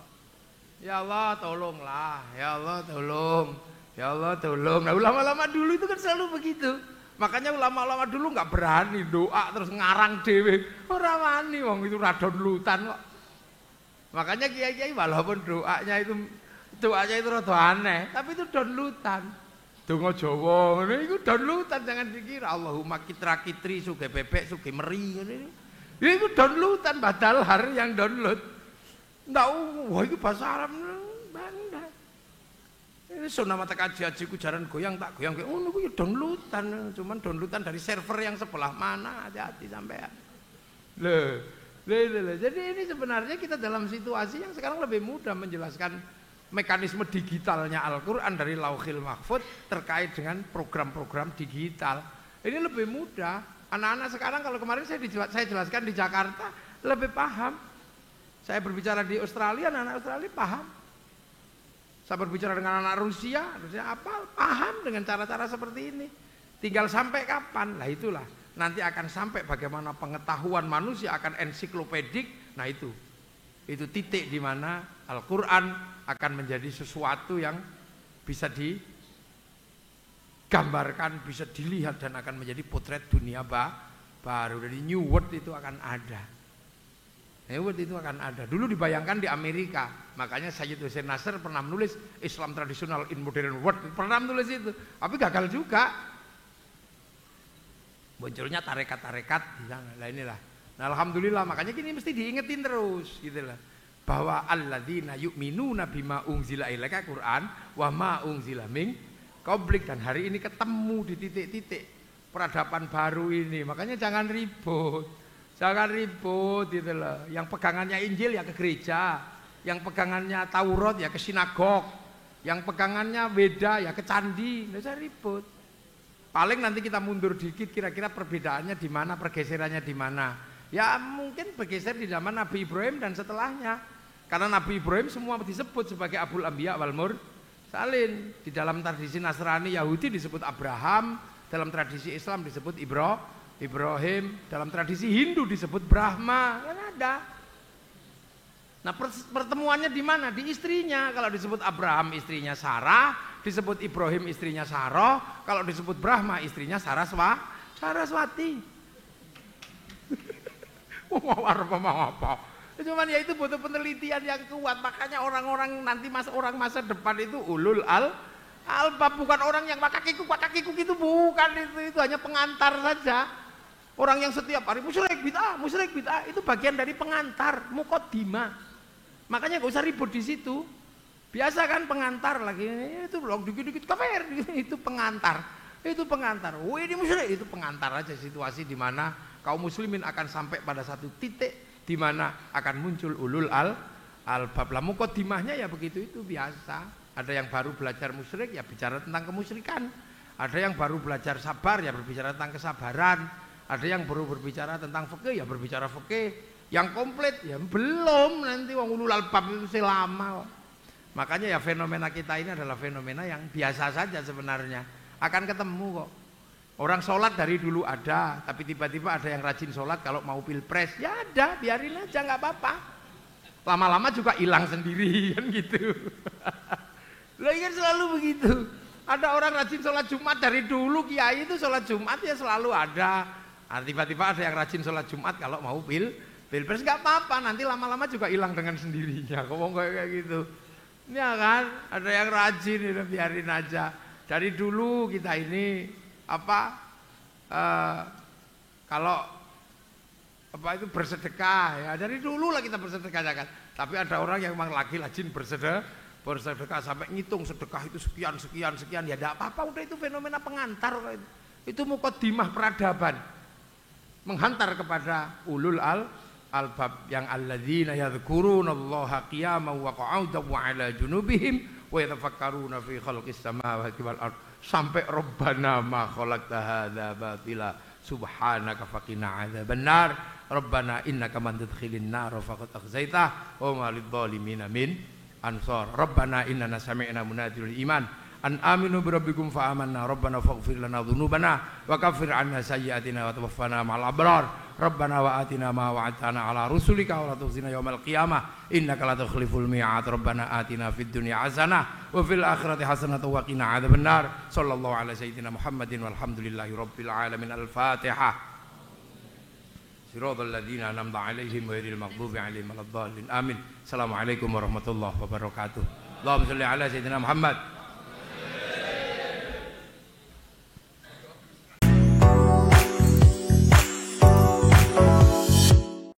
Ya Allah tolonglah, ya Allah tolong, ya Allah tolong. Nah ulama-ulama dulu itu kan selalu begitu. Makanya ulama-ulama dulu nggak berani doa terus ngarang dewe. Ora wani wong itu radon lutan kok. Makanya kiai-kiai walaupun doanya itu rada aneh, tapi itu donlutan. Donga Jawa ngene iku donlutan, jangan dikira Allahumma kitra kitri sugih bebek sugih meri ngene. Ya iku donlutan padahal hari yang download. Ndak wah iku bahasa Arab banda. Ini sunah mata kaji ku jaran goyang tak goyang kayak ngono ku ya donlutan, cuman donlutan dari server yang sebelah mana, hati-hati sampean. Loh. Jadi ini sebenarnya kita dalam situasi yang sekarang lebih mudah menjelaskan mekanisme digitalnya Al-Quran dari Lauhil Mahfuz terkait dengan program-program digital. Ini lebih mudah. Anak-anak sekarang kalau kemarin saya jelaskan di Jakarta lebih paham. Saya berbicara di Australia, anak-anak Australia paham. Saya berbicara dengan anak Rusia apa? Paham dengan cara-cara seperti ini. Tinggal sampai kapan? Lah itulah. Nanti akan sampai bagaimana pengetahuan manusia akan ensiklopedik. Nah itu titik di mana Al-Quran akan menjadi sesuatu yang bisa digambarkan, bisa dilihat dan akan menjadi potret dunia baru. Dari New World itu akan ada. New World itu akan ada. Dulu dibayangkan di Amerika, makanya Sayyid Hussein Nasr pernah menulis Islam Tradisional in Modern World, pernah menulis itu, tapi gagal juga. Munculnya tarekat-tarekat di sana. Nah inilah. Nah, alhamdulillah makanya gini mesti diingetin terus gitulah. Bahwa alladzina yu'minuna bima unzila ilaika Quran wa ma unzila min qablik, dan hari ini ketemu di titik-titik peradaban baru ini. Makanya jangan ribut. Jangan ribut gitulah. Yang pegangannya Injil ya ke gereja, yang pegangannya Taurat ya ke sinagog, yang pegangannya Weda ya ke candi. Enggak usah ribut. Paling nanti kita mundur dikit, kira-kira perbedaannya di mana, pergeserannya di mana. Ya mungkin bergeser di zaman Nabi Ibrahim dan setelahnya. Karena Nabi Ibrahim semua disebut sebagai Abul Anbiya wal Mursalin. Di dalam tradisi Nasrani Yahudi disebut Abraham, dalam tradisi Islam disebut Ibrahim, dalam tradisi Hindu disebut Brahma. Kan ada. Nah pertemuannya di mana? Di istrinya. Kalau disebut Abraham istrinya Sarah, disebut Ibrahim istrinya Sarah, kalau disebut Brahma istrinya Saraswati. Mau apa? Cuman ya itu butuh penelitian yang kuat. Makanya orang-orang nanti orang masa depan itu ulul albab, bukan orang yang pakakikuk itu bukan, itu hanya pengantar saja. Orang yang setiap hari musyrik bid'ah itu bagian dari pengantar, muqaddimah. Makanya gak usah ribut di situ. Biasa kan pengantar lagi itu blog dikit-dikit kafir, itu pengantar. Oh ini musyrik, itu pengantar aja situasi di mana kaum muslimin akan sampai pada satu titik di mana akan muncul ulul albab. Lah muqaddimahnya ya begitu, itu biasa. Ada yang baru belajar musyrik ya bicara tentang kemusyrikan. Ada yang baru belajar sabar ya berbicara tentang kesabaran. Ada yang baru berbicara tentang fikih ya berbicara fikih. Yang komplit ya belum, nanti wong ulul albab itu selama. Makanya ya fenomena kita ini adalah fenomena yang biasa saja sebenarnya. Akan ketemu kok. Orang sholat dari dulu ada, tapi tiba-tiba ada yang rajin sholat kalau mau pilpres. Ya ada, biarin aja nggak apa-apa. Lama-lama juga hilang sendiri kan gitu. Lah kan selalu begitu. Ada orang rajin sholat Jumat dari dulu, kiai itu sholat Jumat ya selalu ada. Nah, tiba-tiba ada yang rajin sholat Jumat kalau mau pilpres, nggak apa-apa. Nanti lama-lama juga hilang dengan sendirinya. Ngomong kayak gitu. Ya kan, ada yang rajin, ya biarin aja. Dari dulu kita ini kalau itu bersedekah ya, dari dulu lah kita bersedekah ya kan. Tapi ada orang yang memang lagi rajin bersedekah sampai ngitung sedekah itu sekian ya tidak apa-apa, udah itu fenomena pengantar. Itu muqaddimah peradaban, menghantar kepada ulul Al-bab yang alladzina yadhkurunallaha qiyaman wa qu'udan wa 'ala junubihim wa yatafakkaruna fi khalqis samawati wal ard sampai rabbana ma khalaqta hadza batila subhanaka faqina 'adzabannar rabbana innaka man tudkhilin nar faqad akhzaitah wa ma lidh-dhalimin min ansar rabbana innana sami'na munadil iman an aminu birabbikum fa amanna rabbana faghfir lana dhunubana wa kaffir 'anna sayyi'atina wa tawaffana ma'al abrar rabbana wa atina ma wa'adtana 'ala rusulika wa la tukhzina yaumal qiyamah innaka la tukhliful mi'ad rabbana atina fid dunya hasanah wa fil akhirati hasanah wa qina 'adzabannar sallallahu ala sayyidina Muhammadin walhamdulillahi rabbil alamin al-fatihah siratal ladzina an'amta 'alaihim ghairil maghdubi 'alaihim waladdallin amin assalamualaikum warahmatullahi wabarakatuh Allahumma shalli ala sayyidina Muhammad